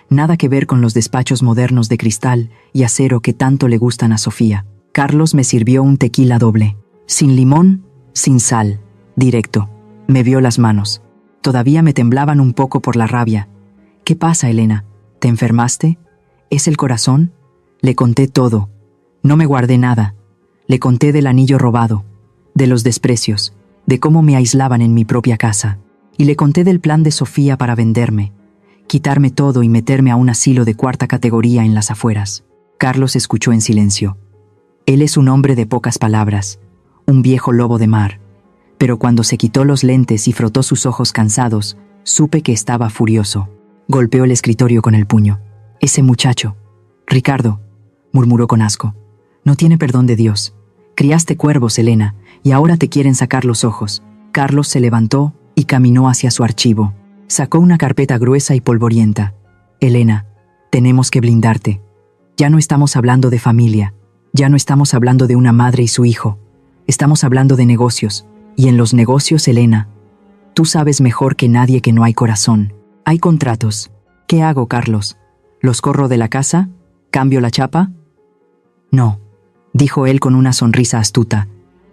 Nada que ver con los despachos modernos de cristal y acero que tanto le gustan a Sofía. Carlos me sirvió un tequila doble, sin limón, sin sal, directo. Me vio las manos. Todavía me temblaban un poco por la rabia. «¿Qué pasa, Elena? ¿Te enfermaste? ¿Es el corazón?» Le conté todo. No me guardé nada. Le conté del anillo robado, de los desprecios, de cómo me aislaban en mi propia casa. Y le conté del plan de Sofía para venderme, quitarme todo y meterme a un asilo de 4ª categoría en las afueras. Carlos escuchó en silencio. Él es un hombre de pocas palabras, un viejo lobo de mar. Pero cuando se quitó los lentes y frotó sus ojos cansados, supe que estaba furioso. Golpeó el escritorio con el puño. «Ese muchacho, Ricardo», murmuró con asco, «no tiene perdón de Dios. Criaste cuervos, Elena, y ahora te quieren sacar los ojos». Carlos se levantó y caminó hacia su archivo. Sacó una carpeta gruesa y polvorienta. «Elena, tenemos que blindarte. Ya no estamos hablando de familia. Ya no estamos hablando de una madre y su hijo. Estamos hablando de negocios. Y en los negocios, Elena, tú sabes mejor que nadie que no hay corazón. Hay contratos. ¿Qué hago, Carlos? ¿Los corro de la casa? ¿Cambio la chapa?» «No», dijo él con una sonrisa astuta,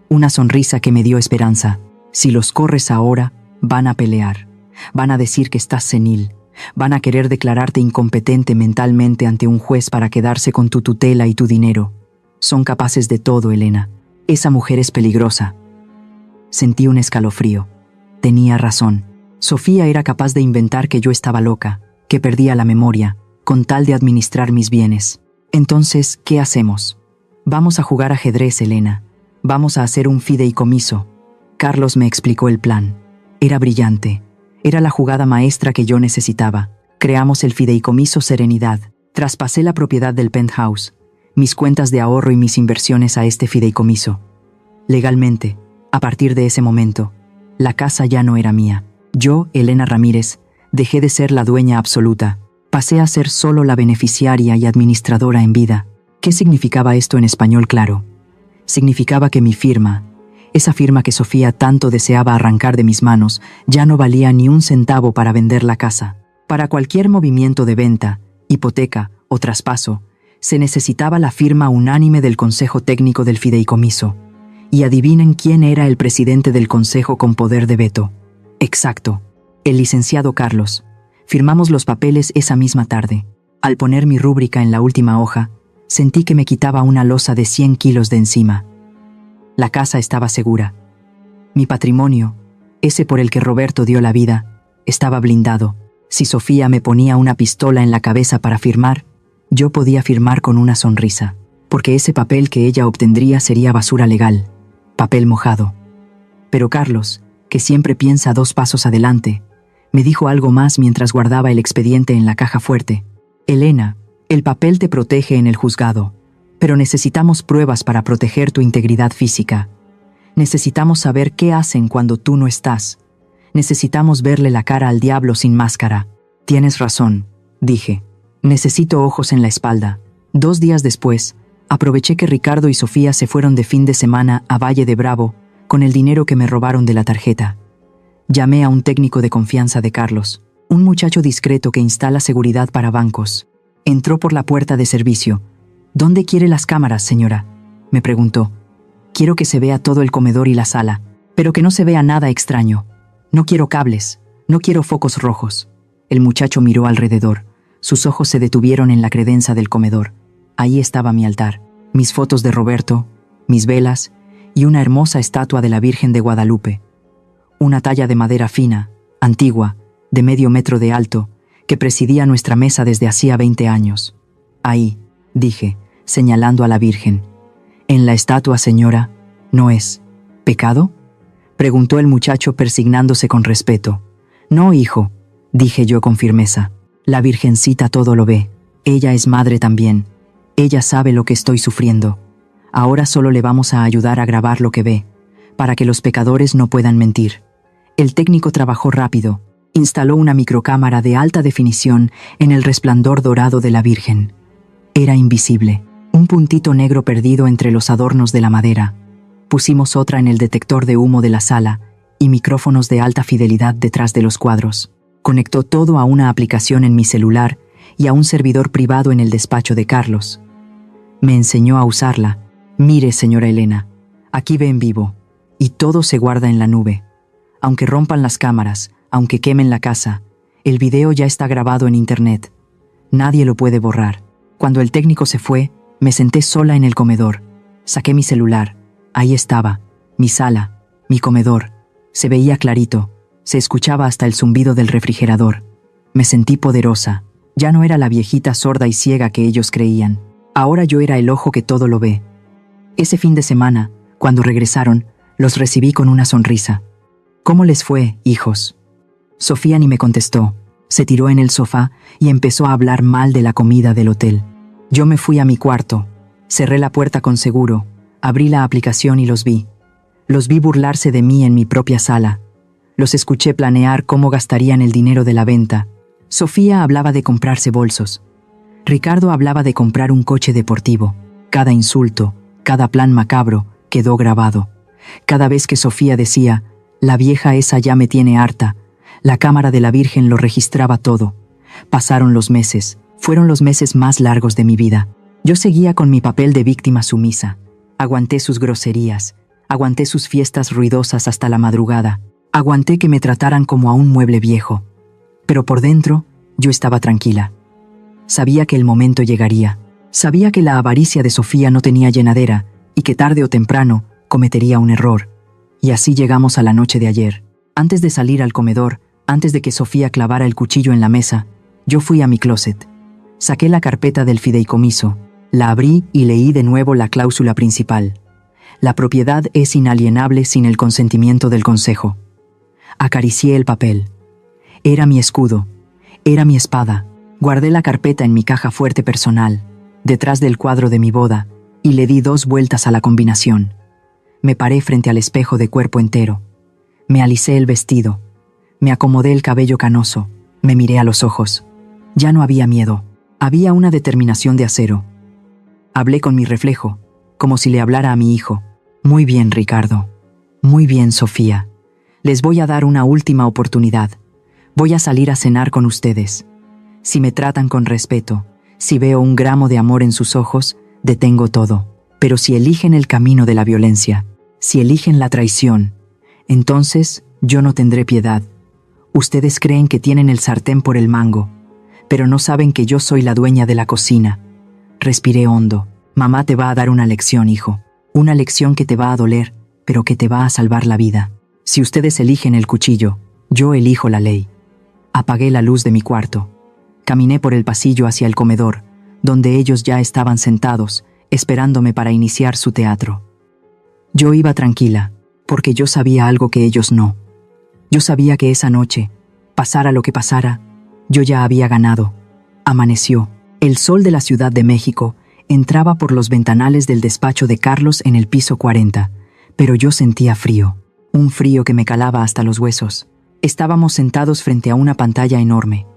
una sonrisa que me dio esperanza. «Si los corres ahora, van a pelear. Van a decir que estás senil. Van a querer declararte incompetente mentalmente ante un juez para quedarse con tu tutela y tu dinero. Son capaces de todo, Elena. Esa mujer es peligrosa». Sentí un escalofrío. Tenía razón. Sofía era capaz de inventar que yo estaba loca, que perdía la memoria, con tal de administrar mis bienes. Entonces, ¿qué hacemos? «Vamos a jugar ajedrez, Elena. Vamos a hacer un fideicomiso». Carlos me explicó el plan. Era brillante. Era la jugada maestra que yo necesitaba. Creamos el fideicomiso Serenidad. Traspasé la propiedad del penthouse, mis cuentas de ahorro y mis inversiones a este fideicomiso. Legalmente, a partir de ese momento, la casa ya no era mía. Yo, Elena Ramírez, dejé de ser la dueña absoluta. Pasé a ser solo la beneficiaria y administradora en vida. ¿Qué significaba esto en español claro? Significaba que mi firma, Esa firma que Sofía tanto deseaba arrancar de mis manos ya no valía ni un centavo para vender la casa. Para cualquier movimiento de venta, hipoteca o traspaso, se necesitaba la firma unánime del Consejo Técnico del Fideicomiso. Y adivinen quién era el presidente del Consejo con poder de veto. Exacto, el licenciado Carlos. Firmamos los papeles esa misma tarde. Al poner mi rúbrica en la última hoja, sentí que me quitaba una losa de 100 kilos de encima. La casa estaba segura. Mi patrimonio, ese por el que Roberto dio la vida, estaba blindado. Si Sofía me ponía una pistola en la cabeza para firmar, yo podía firmar con una sonrisa, porque ese papel que ella obtendría sería basura legal, papel mojado. Pero Carlos, que siempre piensa 2 pasos adelante, me dijo algo más mientras guardaba el expediente en la caja fuerte. Elena, el papel te protege en el juzgado, pero necesitamos pruebas para proteger tu integridad física. Necesitamos saber qué hacen cuando tú no estás. Necesitamos verle la cara al diablo sin máscara. Tienes razón, dije. Necesito ojos en la espalda. 2 días después, aproveché que Ricardo y Sofía se fueron de fin de semana a Valle de Bravo con el dinero que me robaron de la tarjeta. Llamé a un técnico de confianza de Carlos, un muchacho discreto que instala seguridad para bancos. Entró por la puerta de servicio. ¿Dónde quiere las cámaras, señora?, me preguntó. Quiero que se vea todo el comedor y la sala, pero que no se vea nada extraño. No quiero cables, no quiero focos rojos. El muchacho miró alrededor. Sus ojos se detuvieron en la credenza del comedor. Ahí estaba mi altar, mis fotos de Roberto, mis velas y una hermosa estatua de la Virgen de Guadalupe. Una talla de madera fina, antigua, de medio metro de alto, que presidía nuestra mesa desde hacía 20 años. Ahí, dije, señalando a la Virgen. En la estatua, señora, ¿no es pecado?, preguntó el muchacho persignándose con respeto. No, hijo, dije yo con firmeza. La Virgencita todo lo ve. Ella es madre también. Ella sabe lo que estoy sufriendo. Ahora solo le vamos a ayudar a grabar lo que ve, para que los pecadores no puedan mentir. El técnico trabajó rápido. Instaló una microcámara de alta definición en el resplandor dorado de la Virgen. Era invisible, un puntito negro perdido entre los adornos de la madera. Pusimos otra en el detector de humo de la sala y micrófonos de alta fidelidad detrás de los cuadros. Conectó todo a una aplicación en mi celular y a un servidor privado en el despacho de Carlos. Me enseñó a usarla. Mire, señora Elena, aquí ve en vivo, y todo se guarda en la nube. Aunque rompan las cámaras, aunque quemen la casa, el video ya está grabado en internet. Nadie lo puede borrar. Cuando el técnico se fue, me senté sola en el comedor. Saqué mi celular. Ahí estaba, mi sala, mi comedor. Se veía clarito, se escuchaba hasta el zumbido del refrigerador. Me sentí poderosa. Ya no era la viejita sorda y ciega que ellos creían. Ahora yo era el ojo que todo lo ve. Ese fin de semana, cuando regresaron, los recibí con una sonrisa. ¿Cómo les fue, hijos? Sofía ni me contestó. Se tiró en el sofá y empezó a hablar mal de la comida del hotel. Yo me fui a mi cuarto. Cerré la puerta con seguro. Abrí la aplicación y los vi. Los vi burlarse de mí en mi propia sala. Los escuché planear cómo gastarían el dinero de la venta. Sofía hablaba de comprarse bolsos. Ricardo hablaba de comprar un coche deportivo. Cada insulto, cada plan macabro quedó grabado. Cada vez que Sofía decía, la vieja esa ya me tiene harta, la cámara de la Virgen lo registraba todo. Pasaron los meses. Fueron los meses más largos de mi vida. Yo seguía con mi papel de víctima sumisa. Aguanté sus groserías. Aguanté sus fiestas ruidosas hasta la madrugada. Aguanté que me trataran como a un mueble viejo. Pero por dentro, yo estaba tranquila. Sabía que el momento llegaría. Sabía que la avaricia de Sofía no tenía llenadera y que tarde o temprano cometería un error. Y así llegamos a la noche de ayer. Antes de salir al comedor, antes de que Sofía clavara el cuchillo en la mesa, yo fui a mi closet. Saqué la carpeta del fideicomiso, la abrí y leí de nuevo la cláusula principal. La propiedad es inalienable sin el consentimiento del consejo. Acaricié el papel. Era mi escudo, era mi espada. Guardé la carpeta en mi caja fuerte personal, detrás del cuadro de mi boda, y le di 2 vueltas a la combinación. Me paré frente al espejo de cuerpo entero. Me alicé el vestido. Me acomodé el cabello canoso. Me miré a los ojos. Ya no había miedo. Había una determinación de acero. Hablé con mi reflejo, como si le hablara a mi hijo. Muy bien, Ricardo. Muy bien, Sofía. Les voy a dar una última oportunidad. Voy a salir a cenar con ustedes. Si me tratan con respeto, si veo un gramo de amor en sus ojos, detengo todo. Pero si eligen el camino de la violencia, si eligen la traición, entonces yo no tendré piedad. Ustedes creen que tienen el sartén por el mango, pero no saben que yo soy la dueña de la cocina. Respiré hondo. Mamá te va a dar una lección, hijo. Una lección que te va a doler, pero que te va a salvar la vida. Si ustedes eligen el cuchillo, yo elijo la ley. Apagué la luz de mi cuarto. Caminé por el pasillo hacia el comedor, donde ellos ya estaban sentados, esperándome para iniciar su teatro. Yo iba tranquila, porque yo sabía algo que ellos no. Yo sabía que esa noche, pasara lo que pasara, yo ya había ganado. Amaneció. El sol de la Ciudad de México entraba por los ventanales del despacho de Carlos en el piso 40, pero yo sentía frío, un frío que me calaba hasta los huesos. Estábamos sentados frente a una pantalla enorme.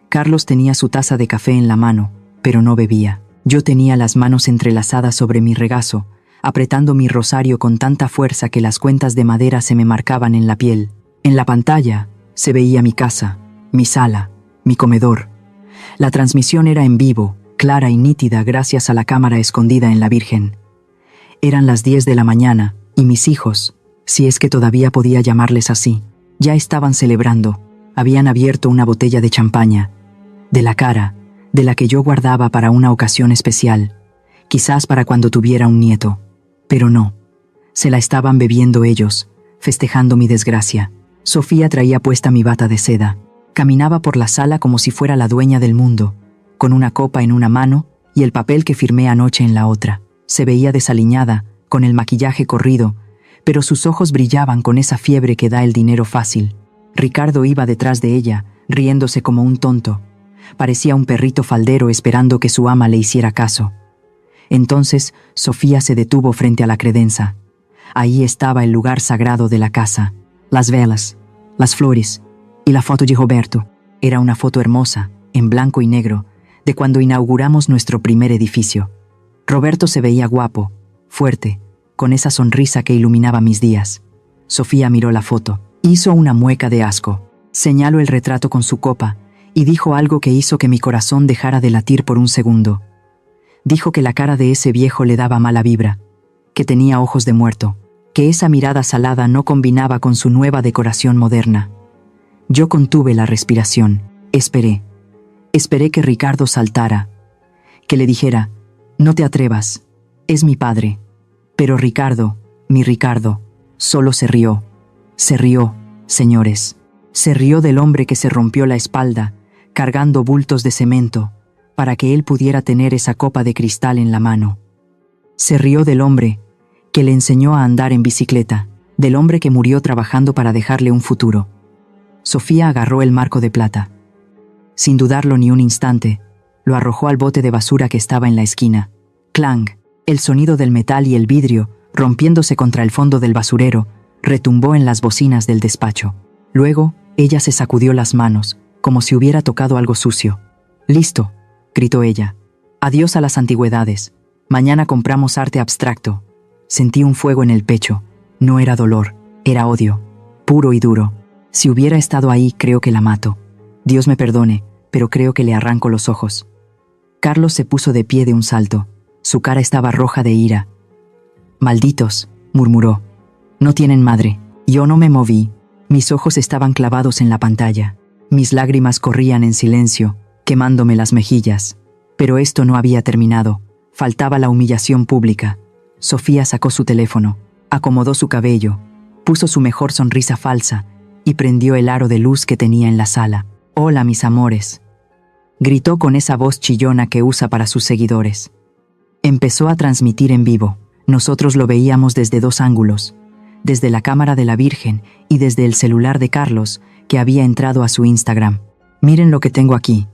Carlos tenía su taza de café en la mano, pero no bebía. Yo tenía las manos entrelazadas sobre mi regazo, apretando mi rosario con tanta fuerza que las cuentas de madera se me marcaban en la piel. En la pantalla se veía mi casa, mi sala, mi comedor. La transmisión era en vivo, clara y nítida gracias a la cámara escondida en la Virgen. Eran las 10 de la mañana y mis hijos, si es que todavía podía llamarles así, ya estaban celebrando. Habían abierto una botella de champaña, de la cara, de la que yo guardaba para una ocasión especial, quizás para cuando tuviera un nieto. Pero no, se la estaban bebiendo ellos, festejando mi desgracia. Sofía traía puesta mi bata de seda. Caminaba por la sala como si fuera la dueña del mundo, con una copa en una mano y el papel que firmé anoche en la otra. Se veía desaliñada, con el maquillaje corrido, pero sus ojos brillaban con esa fiebre que da el dinero fácil. Ricardo iba detrás de ella, riéndose como un tonto. Parecía un perrito faldero esperando que su ama le hiciera caso. Entonces, Sofía se detuvo frente a la credenza. Ahí estaba el lugar sagrado de la casa. Las velas, las flores y la foto de Roberto. Era una foto hermosa, en blanco y negro, de cuando inauguramos nuestro primer edificio. Roberto se veía guapo, fuerte, con esa sonrisa que iluminaba mis días. Sofía miró la foto. Hizo una mueca de asco. Señaló el retrato con su copa y dijo algo que hizo que mi corazón dejara de latir por un segundo. Dijo que la cara de ese viejo le daba mala vibra, que tenía ojos de muerto, que esa mirada salada no combinaba con su nueva decoración moderna. Yo contuve la respiración. Esperé que Ricardo saltara, que le dijera, «No te atrevas, es mi padre». Pero Ricardo, mi Ricardo, solo se rió. Se rió, señores. Se rió del hombre que se rompió la espalda, cargando bultos de cemento, para que él pudiera tener esa copa de cristal en la mano. Se rió del hombre que le enseñó a andar en bicicleta, del hombre que murió trabajando para dejarle un futuro. Sofía agarró el marco de plata. Sin dudarlo ni un instante, lo arrojó al bote de basura que estaba en la esquina. ¡Clang! El sonido del metal y el vidrio, rompiéndose contra el fondo del basurero, retumbó en las bocinas del despacho. Luego, ella se sacudió las manos, como si hubiera tocado algo sucio. «Listo», gritó ella. «Adiós a las antigüedades. Mañana compramos arte abstracto». Sentí un fuego en el pecho. No era dolor, era odio, puro y duro. Si hubiera estado ahí, creo que la mato. Dios me perdone, pero creo que le arranco los ojos. Carlos se puso de pie de un salto. Su cara estaba roja de ira. «Malditos», murmuró. «No tienen madre». Yo no me moví. Mis ojos estaban clavados en la pantalla. Mis lágrimas corrían en silencio, quemándome las mejillas. Pero esto no había terminado. Faltaba la humillación pública. Sofía sacó su teléfono, acomodó su cabello, puso su mejor sonrisa falsa y prendió el aro de luz que tenía en la sala. «Hola, mis amores», gritó con esa voz chillona que usa para sus seguidores. Empezó a transmitir en vivo. Nosotros lo veíamos desde dos ángulos, desde la cámara de la Virgen y desde el celular de Carlos, que había entrado a su Instagram. «Miren lo que tengo aquí»,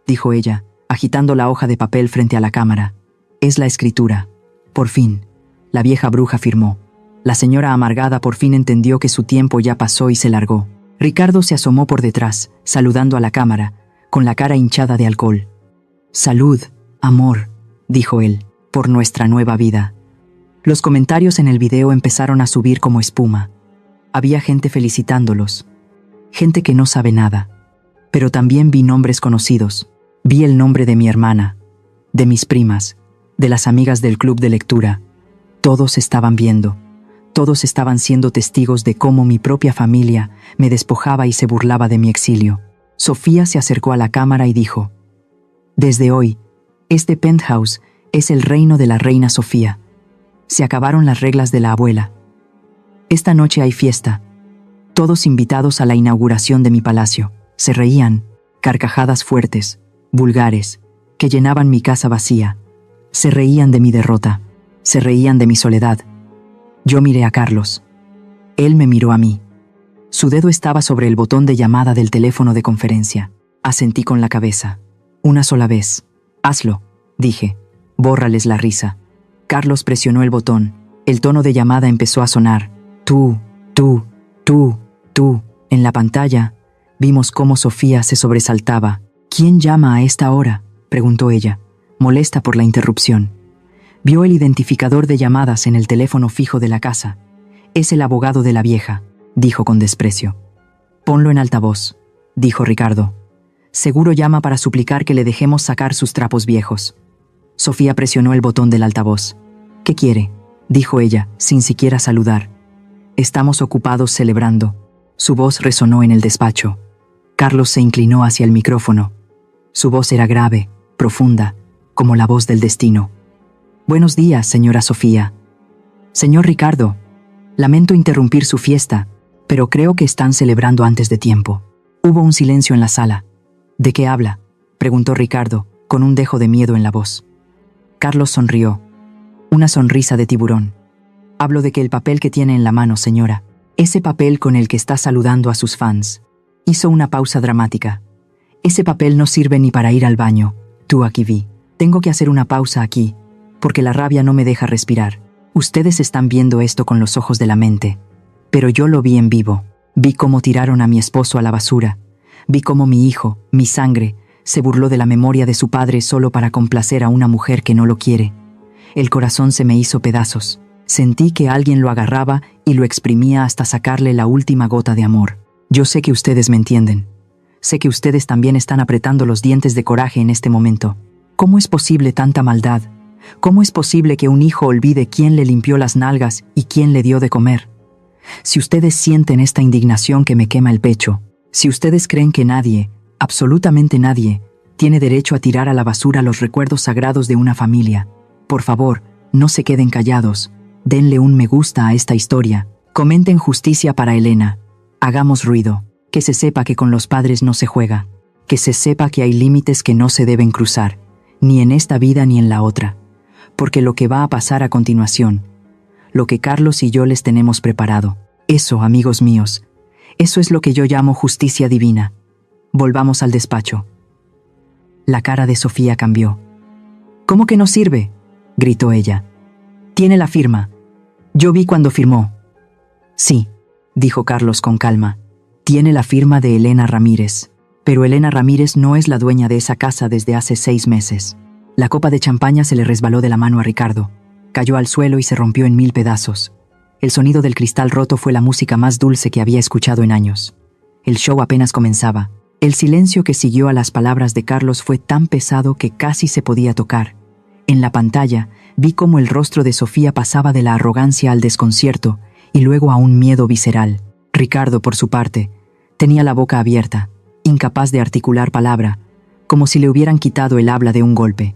dijo ella, agitando la hoja de papel frente a la cámara. «Es la escritura. Por fin». La vieja bruja firmó. La señora amargada por fin entendió que su tiempo ya pasó y se largó. Ricardo se asomó por detrás, saludando a la cámara, con la cara hinchada de alcohol. «Salud, amor», dijo él, «por nuestra nueva vida». Los comentarios en el video empezaron a subir como espuma. Había gente felicitándolos, gente que no sabe nada. Pero también vi nombres conocidos. Vi el nombre de mi hermana, de mis primas, de las amigas del club de lectura. Todos estaban viendo. Todos estaban siendo testigos de cómo mi propia familia me despojaba y se burlaba de mi exilio. Sofía se acercó a la cámara y dijo: «Desde hoy, este penthouse es el reino de la reina Sofía. Se acabaron las reglas de la abuela. Esta noche hay fiesta. Todos invitados a la inauguración de mi palacio». Se reían, carcajadas fuertes, vulgares, que llenaban mi casa vacía. Se reían de mi derrota. Se reían de mi soledad. Yo miré a Carlos. Él me miró a mí. Su dedo estaba sobre el botón de llamada del teléfono de conferencia. Asentí con la cabeza. Una sola vez. «Hazlo», dije. «Bórrales la risa». Carlos presionó el botón. El tono de llamada empezó a sonar. Tú. En la pantalla vimos cómo Sofía se sobresaltaba. «¿Quién llama a esta hora?», preguntó ella, molesta por la interrupción. Vio el identificador de llamadas en el teléfono fijo de la casa. «Es el abogado de la vieja», dijo con desprecio. «Ponlo en altavoz», dijo Ricardo. «Seguro llama para suplicar que le dejemos sacar sus trapos viejos». Sofía presionó el botón del altavoz. «¿Qué quiere?», dijo ella, sin siquiera saludar. «Estamos ocupados celebrando». Su voz resonó en el despacho. Carlos se inclinó hacia el micrófono. Su voz era grave, profunda, como la voz del destino. «Buenos días, señora Sofía». «Señor Ricardo, lamento interrumpir su fiesta, pero creo que están celebrando antes de tiempo». Hubo un silencio en la sala. «¿De qué habla?», preguntó Ricardo, con un dejo de miedo en la voz. Carlos sonrió. Una sonrisa de tiburón. «Hablo de que el papel que tiene en la mano, señora, ese papel con el que está saludando a sus fans». Hizo una pausa dramática. «Ese papel no sirve ni para ir al baño. Tú aquí vi. Tengo que hacer una pausa aquí, porque la rabia no me deja respirar. Ustedes están viendo esto con los ojos de la mente, pero yo lo vi en vivo. Vi cómo tiraron a mi esposo a la basura. Vi cómo mi hijo, mi sangre, se burló de la memoria de su padre solo para complacer a una mujer que no lo quiere. El corazón se me hizo pedazos. Sentí que alguien lo agarraba y lo exprimía hasta sacarle la última gota de amor. Yo sé que ustedes me entienden. Sé que ustedes también están apretando los dientes de coraje en este momento. ¿Cómo es posible tanta maldad? ¿Cómo es posible que un hijo olvide quién le limpió las nalgas y quién le dio de comer? Si ustedes sienten esta indignación que me quema el pecho, si ustedes creen que nadie, absolutamente nadie, tiene derecho a tirar a la basura los recuerdos sagrados de una familia, por favor, no se queden callados. Denle un me gusta a esta historia. Comenten justicia para Elena. Hagamos ruido. Que se sepa que con los padres no se juega. Que se sepa que hay límites que no se deben cruzar, ni en esta vida ni en la otra. Porque lo que va a pasar a continuación, lo que Carlos y yo les tenemos preparado, eso, amigos míos, eso es lo que yo llamo justicia divina. Volvamos al despacho». La cara de Sofía cambió. «¿Cómo que no sirve?», gritó ella. «Tiene la firma. Yo vi cuando firmó». «Sí», dijo Carlos con calma. «Tiene la firma de Elena Ramírez. Pero Elena Ramírez no es la dueña de esa casa desde hace 6 meses». La copa de champaña se le resbaló de la mano a Ricardo. Cayó al suelo y se rompió en 1000 pedazos. El sonido del cristal roto fue la música más dulce que había escuchado en años. El show apenas comenzaba. El silencio que siguió a las palabras de Carlos fue tan pesado que casi se podía tocar. En la pantalla vi cómo el rostro de Sofía pasaba de la arrogancia al desconcierto y luego a un miedo visceral. Ricardo, por su parte, tenía la boca abierta, incapaz de articular palabra, como si le hubieran quitado el habla de un golpe.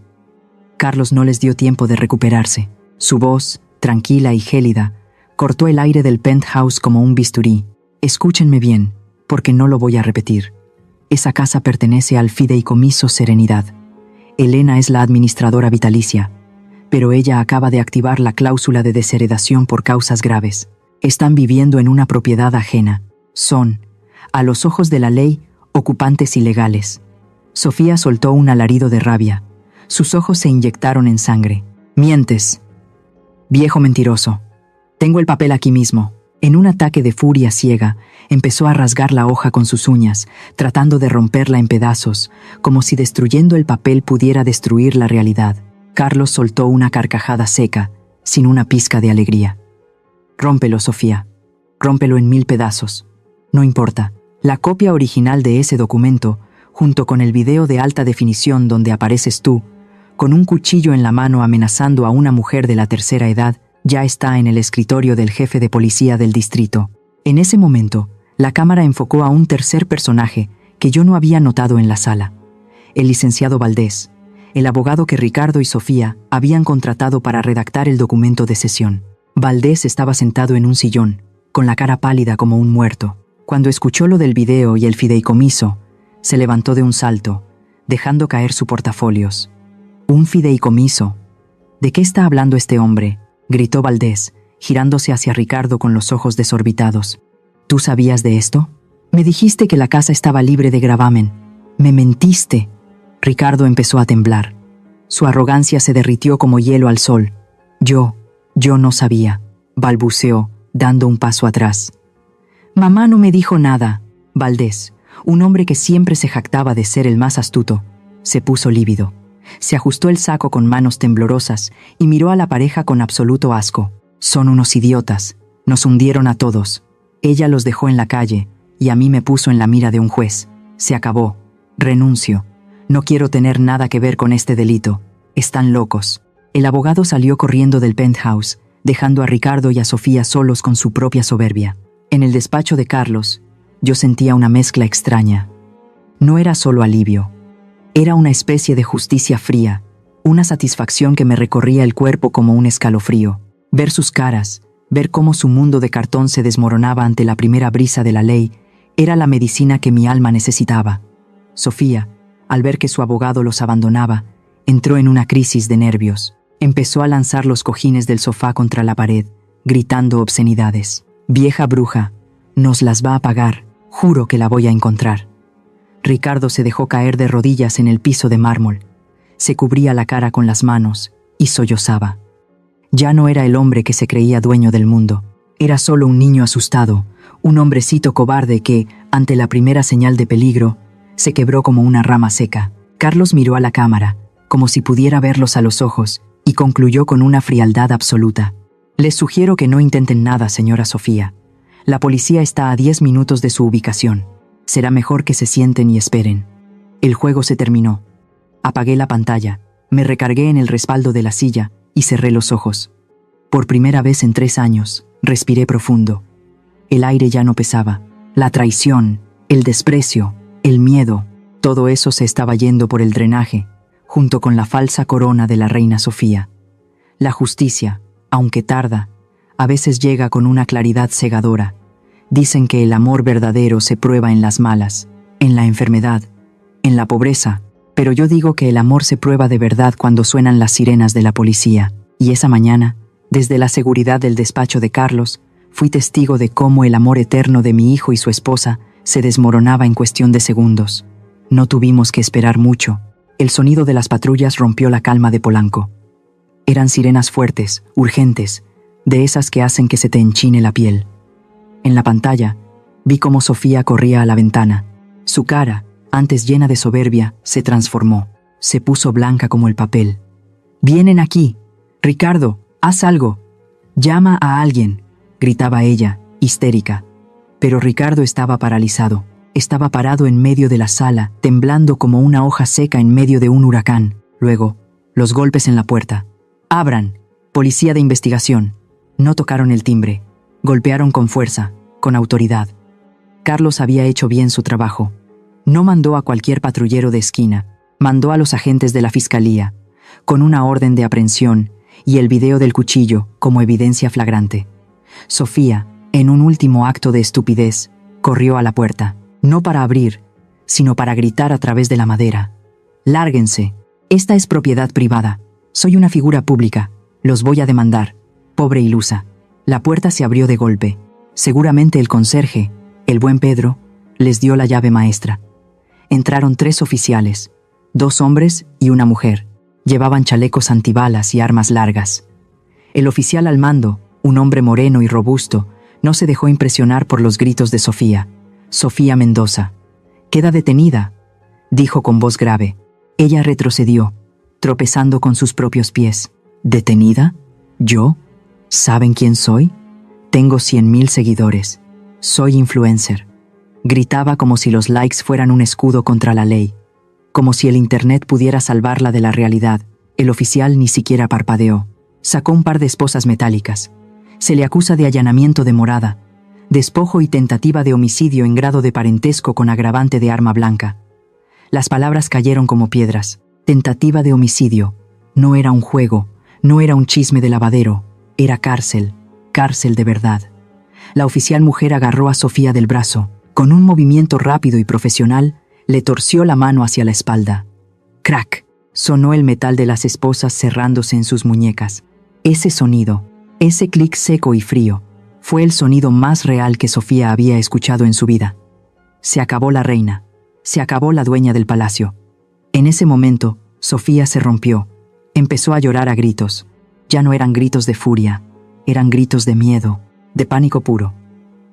Carlos no les dio tiempo de recuperarse. Su voz, tranquila y gélida, cortó el aire del penthouse como un bisturí. «Escúchenme bien, porque no lo voy a repetir. Esa casa pertenece al Fideicomiso Serenidad. Elena es la administradora vitalicia, pero ella acaba de activar la cláusula de desheredación por causas graves. Están viviendo en una propiedad ajena. Son, a los ojos de la ley, ocupantes ilegales». Sofía soltó un alarido de rabia. Sus ojos se inyectaron en sangre. «Mientes, viejo mentiroso. Tengo el papel aquí mismo». En un ataque de furia ciega, empezó a rasgar la hoja con sus uñas, tratando de romperla en pedazos, como si destruyendo el papel pudiera destruir la realidad. Carlos soltó una carcajada seca, sin una pizca de alegría. «Rómpelo, Sofía. Rómpelo en 1000 pedazos. No importa. La copia original de ese documento, junto con el video de alta definición donde apareces tú, con un cuchillo en la mano amenazando a una mujer de la tercera edad, ya está en el escritorio del jefe de policía del distrito. En ese momento, la cámara enfocó a un tercer personaje que yo no había notado en la sala. El licenciado Valdés, el abogado que Ricardo y Sofía habían contratado para redactar el documento de sesión. Valdés estaba sentado en un sillón, con la cara pálida como un muerto. Cuando escuchó lo del video y el fideicomiso, se levantó de un salto, dejando caer su portafolios. ¿Un fideicomiso? ¿De qué está hablando este hombre?, gritó Valdés, girándose hacia Ricardo con los ojos desorbitados. ¿Tú sabías de esto? Me dijiste que la casa estaba libre de gravamen. Me mentiste. Ricardo empezó a temblar. Su arrogancia se derritió como hielo al sol. Yo no sabía, balbuceó, dando un paso atrás. Mamá no me dijo nada. Valdés, un hombre que siempre se jactaba de ser el más astuto, se puso lívido. Se ajustó el saco con manos temblorosas y miró a la pareja con absoluto asco. Son unos idiotas. Nos hundieron a todos. Ella los dejó en la calle y a mí me puso en la mira de un juez. Se acabó. Renuncio. No quiero tener nada que ver con este delito. Están locos. El abogado salió corriendo del penthouse, dejando a Ricardo y a Sofía solos con su propia soberbia. En el despacho de Carlos, yo sentía una mezcla extraña. No era solo alivio. Era una especie de justicia fría, una satisfacción que me recorría el cuerpo como un escalofrío. Ver sus caras, ver cómo su mundo de cartón se desmoronaba ante la primera brisa de la ley, era la medicina que mi alma necesitaba. Sofía, al ver que su abogado los abandonaba, entró en una crisis de nervios. Empezó a lanzar los cojines del sofá contra la pared, gritando obscenidades. «Vieja bruja, nos las va a pagar, juro que la voy a encontrar». Ricardo se dejó caer de rodillas en el piso de mármol. Se cubría la cara con las manos y sollozaba. Ya no era el hombre que se creía dueño del mundo. Era solo un niño asustado, un hombrecito cobarde que, ante la primera señal de peligro, se quebró como una rama seca. Carlos miró a la cámara, como si pudiera verlos a los ojos, y concluyó con una frialdad absoluta. «Les sugiero que no intenten nada, señora Sofía. La policía está a 10 minutos de su ubicación. Será mejor que se sienten y esperen». El juego se terminó. Apagué la pantalla, me recargué en el respaldo de la silla y cerré los ojos. Por primera vez en 3 años, respiré profundo. El aire ya no pesaba. La traición, el desprecio, el miedo, todo eso se estaba yendo por el drenaje, junto con la falsa corona de la reina Sofía. La justicia, aunque tarda, a veces llega con una claridad cegadora. Dicen que el amor verdadero se prueba en las malas, en la enfermedad, en la pobreza, pero yo digo que el amor se prueba de verdad cuando suenan las sirenas de la policía. Y esa mañana, desde la seguridad del despacho de Carlos, fui testigo de cómo el amor eterno de mi hijo y su esposa se desmoronaba en cuestión de segundos. No tuvimos que esperar mucho. El sonido de las patrullas rompió la calma de Polanco. Eran sirenas fuertes, urgentes, de esas que hacen que se te enchine la piel. En la pantalla, vi cómo Sofía corría a la ventana. Su cara, antes llena de soberbia, se transformó. Se puso blanca como el papel. «¡Vienen aquí! Ricardo, haz algo. Llama a alguien», gritaba ella, histérica. Pero Ricardo estaba paralizado. Estaba parado en medio de la sala, temblando como una hoja seca en medio de un huracán. Luego, los golpes en la puerta. «¡Abran! Policía de investigación». No tocaron el timbre. Golpearon con fuerza, con autoridad. Carlos había hecho bien su trabajo. No mandó a cualquier patrullero de esquina, mandó a los agentes de la fiscalía, con una orden de aprehensión y el video del cuchillo como evidencia flagrante. Sofía, en un último acto de estupidez, corrió a la puerta, no para abrir, sino para gritar a través de la madera. «Lárguense, esta es propiedad privada, soy una figura pública, los voy a demandar, pobre ilusa». La puerta se abrió de golpe. Seguramente el conserje, el buen Pedro, les dio la llave maestra. Entraron 3 oficiales, 2 hombres y una mujer. Llevaban chalecos antibalas y armas largas. El oficial al mando, un hombre moreno y robusto, no se dejó impresionar por los gritos de Sofía. «Sofía Mendoza, queda detenida», dijo con voz grave. Ella retrocedió, tropezando con sus propios pies. «¿Detenida? ¿Yo? ¿Saben quién soy? Tengo 100.000 seguidores. Soy influencer. Gritaba como si los likes fueran un escudo contra la ley. Como si el internet pudiera salvarla de la realidad. El oficial ni siquiera parpadeó. Sacó un par de esposas metálicas. Se le acusa de allanamiento de morada, despojo y tentativa de homicidio en grado de parentesco con agravante de arma blanca. Las palabras cayeron como piedras. Tentativa de homicidio. No era un juego, no era un chisme de lavadero, era cárcel, cárcel de verdad. La oficial mujer agarró a Sofía del brazo. Con un movimiento rápido y profesional, le torció la mano hacia la espalda. ¡Crack! Sonó el metal de las esposas cerrándose en sus muñecas. Ese sonido, ese clic seco y frío, fue el sonido más real que Sofía había escuchado en su vida. Se acabó la reina. Se acabó la dueña del palacio. En ese momento, Sofía se rompió. Empezó a llorar a gritos. Ya no eran gritos de furia, eran gritos de miedo, de pánico puro.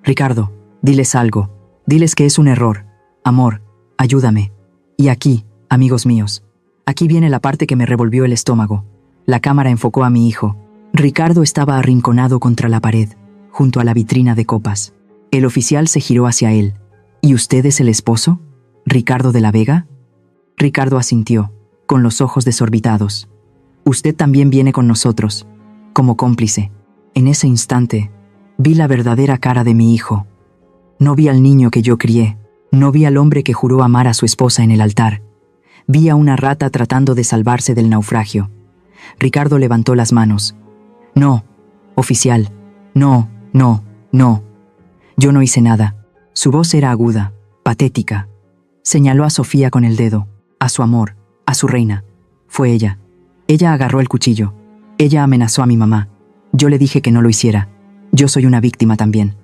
Ricardo, diles algo. Diles que es un error. Amor, ayúdame. Y aquí, amigos míos, aquí viene la parte que me revolvió el estómago. La cámara enfocó a mi hijo. Ricardo estaba arrinconado contra la pared, junto a la vitrina de copas. El oficial se giró hacia él. ¿Y usted es el esposo? ¿Ricardo de la Vega? Ricardo asintió, con los ojos desorbitados. Usted también viene con nosotros, como cómplice. En ese instante, vi la verdadera cara de mi hijo. No vi al niño que yo crié, no vi al hombre que juró amar a su esposa en el altar. Vi a una rata tratando de salvarse del naufragio. Ricardo levantó las manos. No, oficial, no, no, no. Yo no hice nada. Su voz era aguda, patética. Señaló a Sofía con el dedo, a su amor, a su reina. Fue ella. Ella agarró el cuchillo. Ella amenazó a mi mamá. Yo le dije que no lo hiciera. Yo soy una víctima también.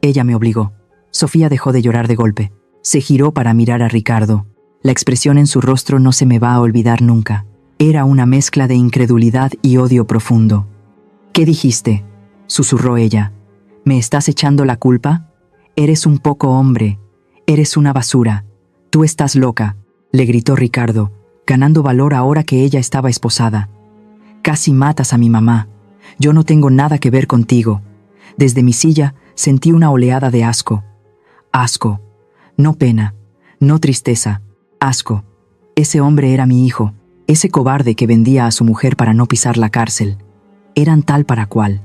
Ella me obligó. Sofía dejó de llorar de golpe. Se giró para mirar a Ricardo. La expresión en su rostro no se me va a olvidar nunca. Era una mezcla de incredulidad y odio profundo. ¿Qué dijiste?, susurró ella. ¿Me estás echando la culpa? Eres un poco hombre. Eres una basura. Tú estás loca, le gritó Ricardo, ganando valor ahora que ella estaba esposada. Casi matas a mi mamá. Yo no tengo nada que ver contigo. Desde mi silla sentí una oleada de asco. Asco. No pena. No tristeza. Asco. Ese hombre era mi hijo. Ese cobarde que vendía a su mujer para no pisar la cárcel. Eran tal para cual.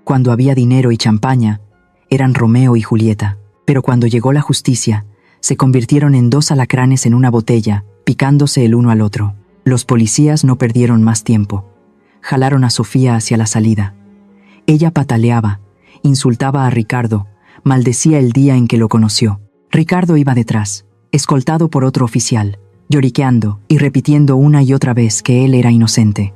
Cuando había dinero y champaña, eran Romeo y Julieta. Pero cuando llegó la justicia, se convirtieron en dos alacranes en una botella, picándose el uno al otro. Los policías no perdieron más tiempo. Jalaron a Sofía hacia la salida. Ella pataleaba, insultaba a Ricardo, maldecía el día en que lo conoció. Ricardo iba detrás, escoltado por otro oficial, lloriqueando y repitiendo una y otra vez que él era inocente.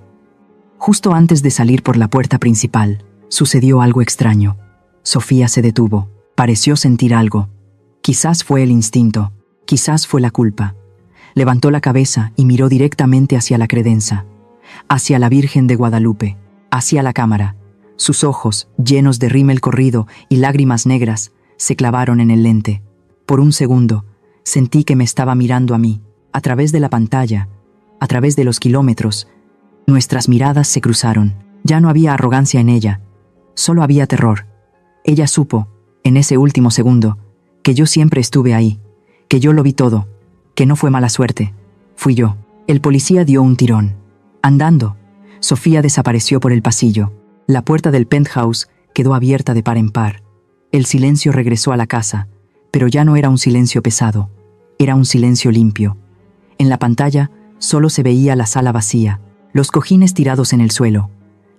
Justo antes de salir por la puerta principal, sucedió algo extraño. Sofía se detuvo, pareció sentir algo. Quizás fue el instinto, quizás fue la culpa. Levantó la cabeza y miró directamente hacia la credenza, hacia la Virgen de Guadalupe, hacia la cámara. Sus ojos, llenos de rímel corrido y lágrimas negras, se clavaron en el lente. Por un segundo, sentí que me estaba mirando a mí, a través de la pantalla, a través de los kilómetros. Nuestras miradas se cruzaron. Ya no había arrogancia en ella, solo había terror. Ella supo, en ese último segundo, que yo siempre estuve ahí, que yo lo vi todo, que no fue mala suerte. Fui yo. El policía dio un tirón. Andando, Sofía desapareció por el pasillo. La puerta del penthouse quedó abierta de par en par. El silencio regresó a la casa, pero ya no era un silencio pesado, era un silencio limpio. En la pantalla solo se veía la sala vacía, los cojines tirados en el suelo,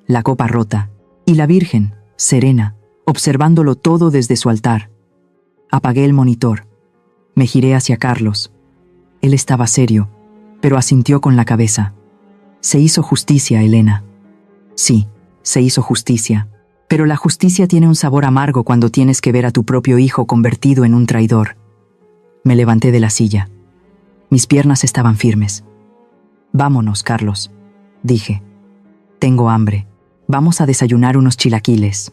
la copa rota, y la Virgen, serena, observándolo todo desde su altar. Apagué el monitor. Me giré hacia Carlos. Él estaba serio, pero asintió con la cabeza. Se hizo justicia, Elena. Sí, se hizo justicia. Pero la justicia tiene un sabor amargo cuando tienes que ver a tu propio hijo convertido en un traidor. Me levanté de la silla. Mis piernas estaban firmes. Vámonos, Carlos, dije. Tengo hambre. Vamos a desayunar unos chilaquiles,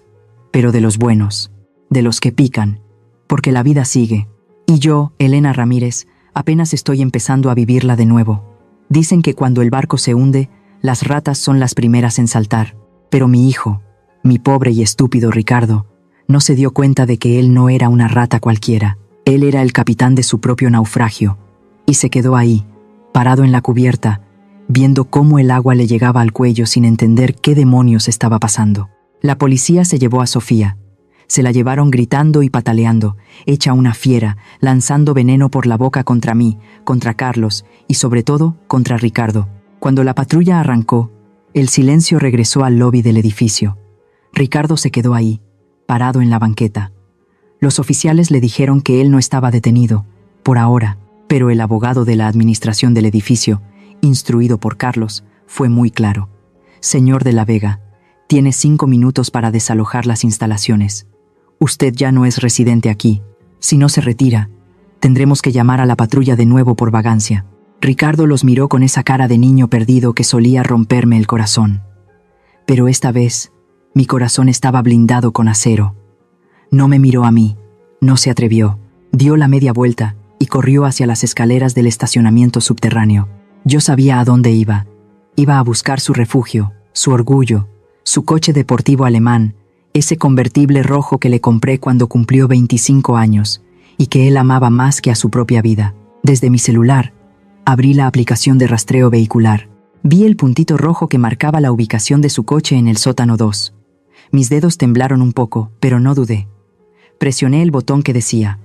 pero de los buenos, de los que pican, porque la vida sigue. Y yo, Elena Ramírez, apenas estoy empezando a vivirla de nuevo. Dicen que cuando el barco se hunde, las ratas son las primeras en saltar. Pero mi hijo, mi pobre y estúpido Ricardo, No se dio cuenta de que él no era una rata cualquiera. Él era el capitán de su propio naufragio. Y se quedó ahí, parado en la cubierta, viendo cómo el agua le llegaba al cuello sin entender qué demonios estaba pasando. La policía se llevó a Sofía. Se la llevaron gritando y pataleando, hecha una fiera, lanzando veneno por la boca contra mí, contra Carlos y sobre todo contra Ricardo. Cuando la patrulla arrancó, el silencio regresó al lobby del edificio. Ricardo se quedó ahí, parado en la banqueta. Los oficiales le dijeron que él no estaba detenido, por ahora, pero el abogado de la administración del edificio, instruido por Carlos, fue muy claro. Señor de la Vega, tiene 5 minutos para desalojar las instalaciones. Usted ya no es residente aquí. Si no se retira, tendremos que llamar a la patrulla de nuevo por vagancia. Ricardo los miró con esa cara de niño perdido que solía romperme el corazón. Pero esta vez, mi corazón estaba blindado con acero. No me miró a mí, no se atrevió. Dio la media vuelta y corrió hacia las escaleras del estacionamiento subterráneo. Yo sabía a dónde iba. Iba a buscar su refugio, su orgullo, su coche deportivo alemán, ese convertible rojo que le compré cuando cumplió 25 años y que él amaba más que a su propia vida. Desde mi celular, abrí la aplicación de rastreo vehicular. Vi el puntito rojo que marcaba la ubicación de su coche en el sótano 2. Mis dedos temblaron un poco, pero no dudé. Presioné el botón que decía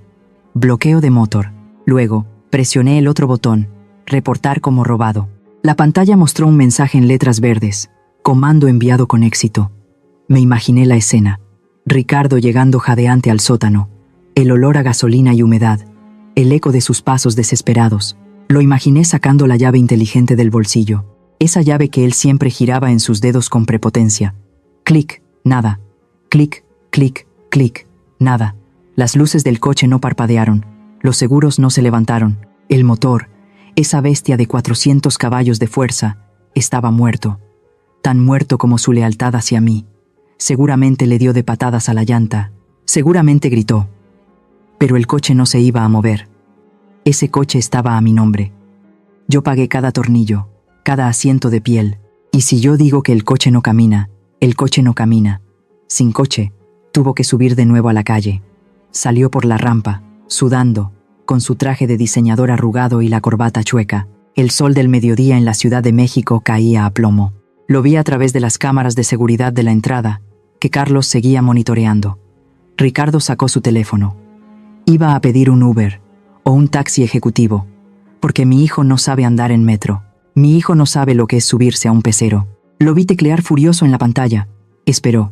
bloqueo de motor. Luego, presioné el otro botón, reportar como robado. La pantalla mostró un mensaje en letras verdes, comando enviado con éxito. Me imaginé la escena. Ricardo llegando jadeante al sótano, el olor a gasolina y humedad, el eco de sus pasos desesperados. Lo imaginé sacando la llave inteligente del bolsillo, esa llave que él siempre giraba en sus dedos con prepotencia. Clic, nada. Clic, clic, clic, nada. Las luces del coche no parpadearon, los seguros no se levantaron. El motor, esa bestia de 400 caballos de fuerza, estaba muerto. Tan muerto como su lealtad hacia mí. Seguramente le dio de patadas a la llanta. Seguramente gritó. Pero el coche no se iba a mover. Ese coche estaba a mi nombre. Yo pagué cada tornillo, cada asiento de piel. Y si yo digo que el coche no camina, el coche no camina. Sin coche, tuvo que subir de nuevo a la calle. Salió por la rampa, sudando, con su traje de diseñador arrugado y la corbata chueca. El sol del mediodía en la Ciudad de México caía a plomo. Lo vi a través de las cámaras de seguridad de la entrada, que Carlos seguía monitoreando. Ricardo sacó su teléfono. Iba a pedir un Uber o un taxi ejecutivo, porque mi hijo no sabe andar en metro. Mi hijo no sabe lo que es subirse a un pecero. Lo vi teclear furioso en la pantalla. Esperó.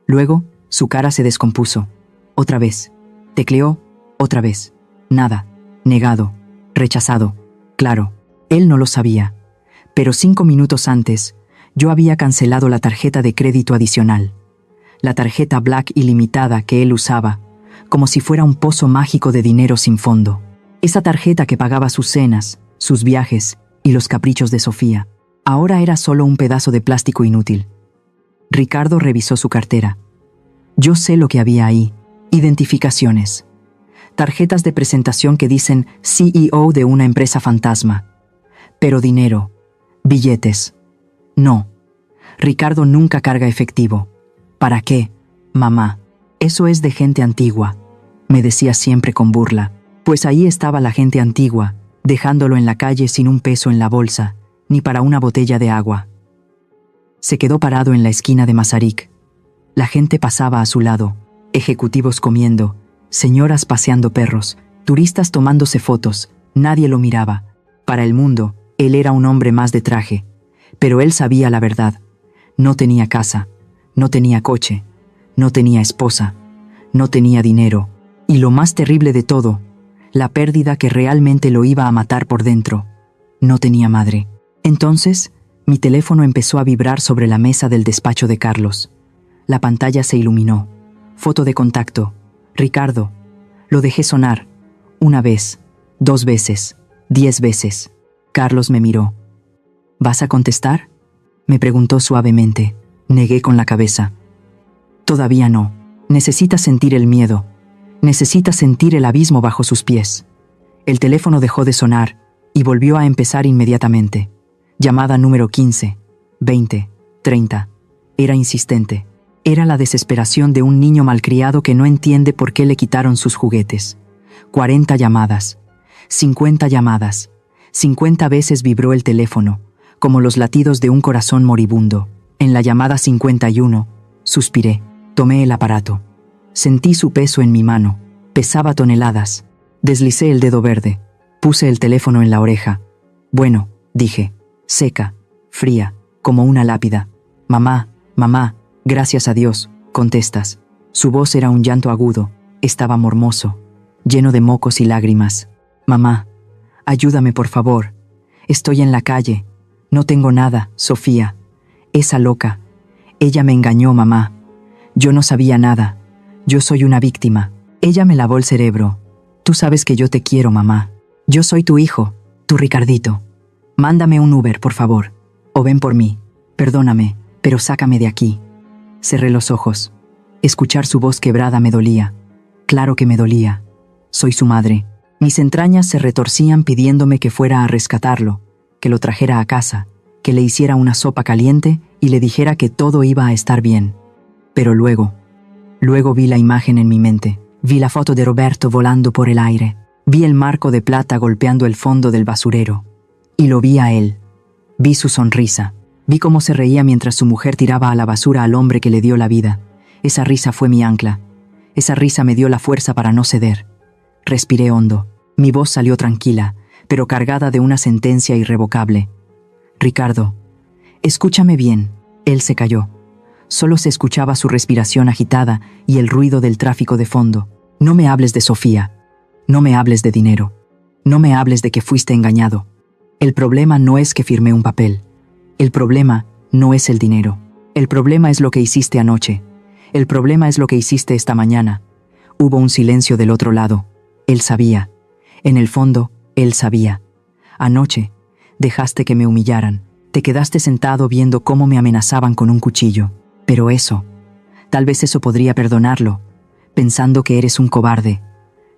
Luego, su cara se descompuso. Otra vez. Tecleó. Otra vez. Nada. Negado. Rechazado. Claro, él no lo sabía. Pero 5 minutos antes, yo había cancelado la tarjeta de crédito adicional. La tarjeta Black ilimitada que él usaba, como si fuera un pozo mágico de dinero sin fondo. Esa tarjeta que pagaba sus cenas, sus viajes y los caprichos de Sofía. Ahora era solo un pedazo de plástico inútil. Ricardo revisó su cartera. Yo sé lo que había ahí. Identificaciones. Tarjetas de presentación que dicen CEO de una empresa fantasma. Pero dinero. Billetes. No. Ricardo nunca carga efectivo. ¿Para qué, mamá? Eso es de gente antigua, me decía siempre con burla. Pues ahí estaba la gente antigua, dejándolo en la calle sin un peso en la bolsa, ni para una botella de agua. Se quedó parado en la esquina de Mazarik. La gente pasaba a su lado, ejecutivos comiendo, señoras paseando perros, turistas tomándose fotos. Nadie lo miraba. Para el mundo, él era un hombre más de traje. Pero él sabía la verdad. No tenía casa, no tenía coche, no tenía esposa, no tenía dinero. Y lo más terrible de todo, la pérdida que realmente lo iba a matar por dentro, no tenía madre. Entonces, mi teléfono empezó a vibrar sobre la mesa del despacho de Carlos. La pantalla se iluminó. Foto de contacto. Ricardo. Lo dejé sonar. 1 vez, 2 veces, 10 veces. Carlos me miró. ¿Vas a contestar?, me preguntó suavemente. Negué con la cabeza. Todavía no. Necesita sentir el miedo. Necesita sentir el abismo bajo sus pies. El teléfono dejó de sonar y volvió a empezar inmediatamente. Llamada número 15, 20, 30. Era insistente. Era la desesperación de un niño malcriado que no entiende por qué le quitaron sus juguetes. 40 llamadas, 50 llamadas, 50 veces vibró el teléfono, como los latidos de un corazón moribundo. En la llamada 51, suspiré, tomé el aparato. Sentí su peso en mi mano, pesaba toneladas. Deslicé el dedo verde, puse el teléfono en la oreja. Bueno, dije, seca, fría, como una lápida. Mamá, mamá, gracias a Dios, contestas. Su voz era un llanto agudo, estaba mormoso, lleno de mocos y lágrimas. Mamá, ayúdame por favor. Estoy en la calle. No tengo nada, Sofía. Esa loca. Ella me engañó, mamá. Yo no sabía nada. Yo soy una víctima. Ella me lavó el cerebro. Tú sabes que yo te quiero, mamá. Yo soy tu hijo, tu Ricardito. Mándame un Uber, por favor. O ven por mí. Perdóname, pero sácame de aquí. Cerré los ojos. Escuchar su voz quebrada me dolía. Claro que me dolía. Soy su madre. Mis entrañas se retorcían pidiéndome que fuera a rescatarlo, que lo trajera a casa, que le hiciera una sopa caliente y le dijera que todo iba a estar bien. Pero luego vi la imagen en mi mente. Vi la foto de Roberto volando por el aire. Vi el marco de plata golpeando el fondo del basurero. Y lo vi a él. Vi su sonrisa. Vi cómo se reía mientras su mujer tiraba a la basura al hombre que le dio la vida. Esa risa fue mi ancla. Esa risa me dio la fuerza para no ceder. Respiré hondo. Mi voz salió tranquila, pero cargada de una sentencia irrevocable. Ricardo, escúchame bien. Él se calló. Solo se escuchaba su respiración agitada y el ruido del tráfico de fondo. No me hables de Sofía. No me hables de dinero. No me hables de que fuiste engañado. El problema no es que firmé un papel. El problema no es el dinero. El problema es lo que hiciste anoche. El problema es lo que hiciste esta mañana. Hubo un silencio del otro lado. Él sabía. En el fondo, él sabía. Anoche, dejaste que me humillaran. Te quedaste sentado viendo cómo me amenazaban con un cuchillo. Pero eso, tal vez eso podría perdonarlo, pensando que eres un cobarde.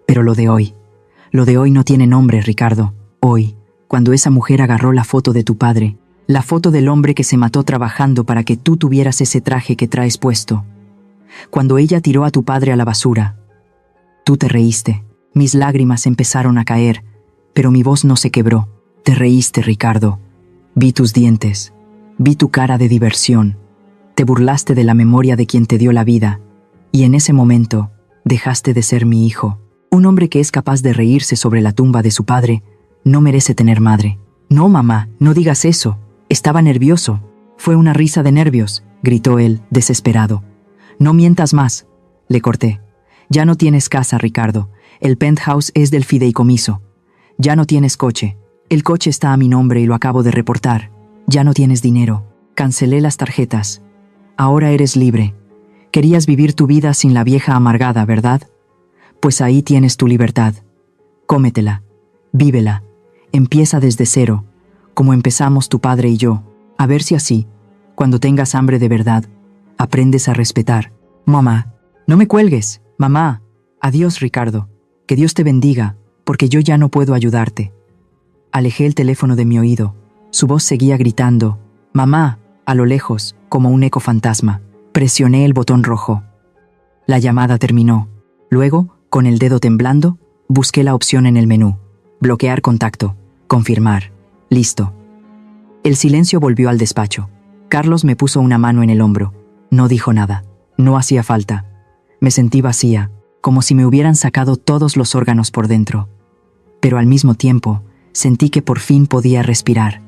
Pero lo de hoy no tiene nombre, Ricardo. Hoy, cuando esa mujer agarró la foto de tu padre, la foto del hombre que se mató trabajando para que tú tuvieras ese traje que traes puesto. Cuando ella tiró a tu padre a la basura, tú te reíste. Mis lágrimas empezaron a caer, pero mi voz no se quebró. Te reíste, Ricardo. Vi tus dientes. Vi tu cara de diversión. Te burlaste de la memoria de quien te dio la vida. Y en ese momento, dejaste de ser mi hijo. Un hombre que es capaz de reírse sobre la tumba de su padre no merece tener madre. No, mamá, no digas eso. Estaba nervioso. Fue una risa de nervios, gritó él, desesperado. No mientas más. Le corté. Ya no tienes casa, Ricardo. El penthouse es del fideicomiso. Ya no tienes coche. El coche está a mi nombre y lo acabo de reportar. Ya no tienes dinero. Cancelé las tarjetas. Ahora eres libre. Querías vivir tu vida sin la vieja amargada, ¿verdad? Pues ahí tienes tu libertad. Cómetela. Vívela. Empieza desde cero, como empezamos tu padre y yo. A ver si así, cuando tengas hambre de verdad, aprendes a respetar. Mamá, no me cuelgues. Mamá. Adiós, Ricardo. Que Dios te bendiga, porque yo ya no puedo ayudarte. Alejé el teléfono de mi oído. Su voz seguía gritando, mamá, a lo lejos, como un eco fantasma. Presioné el botón rojo. La llamada terminó. Luego, con el dedo temblando, busqué la opción en el menú. Bloquear contacto. Confirmar. Listo. El silencio volvió al despacho. Carlos me puso una mano en el hombro. No dijo nada. No hacía falta. Me sentí vacía, como si me hubieran sacado todos los órganos por dentro. Pero al mismo tiempo, sentí que por fin podía respirar.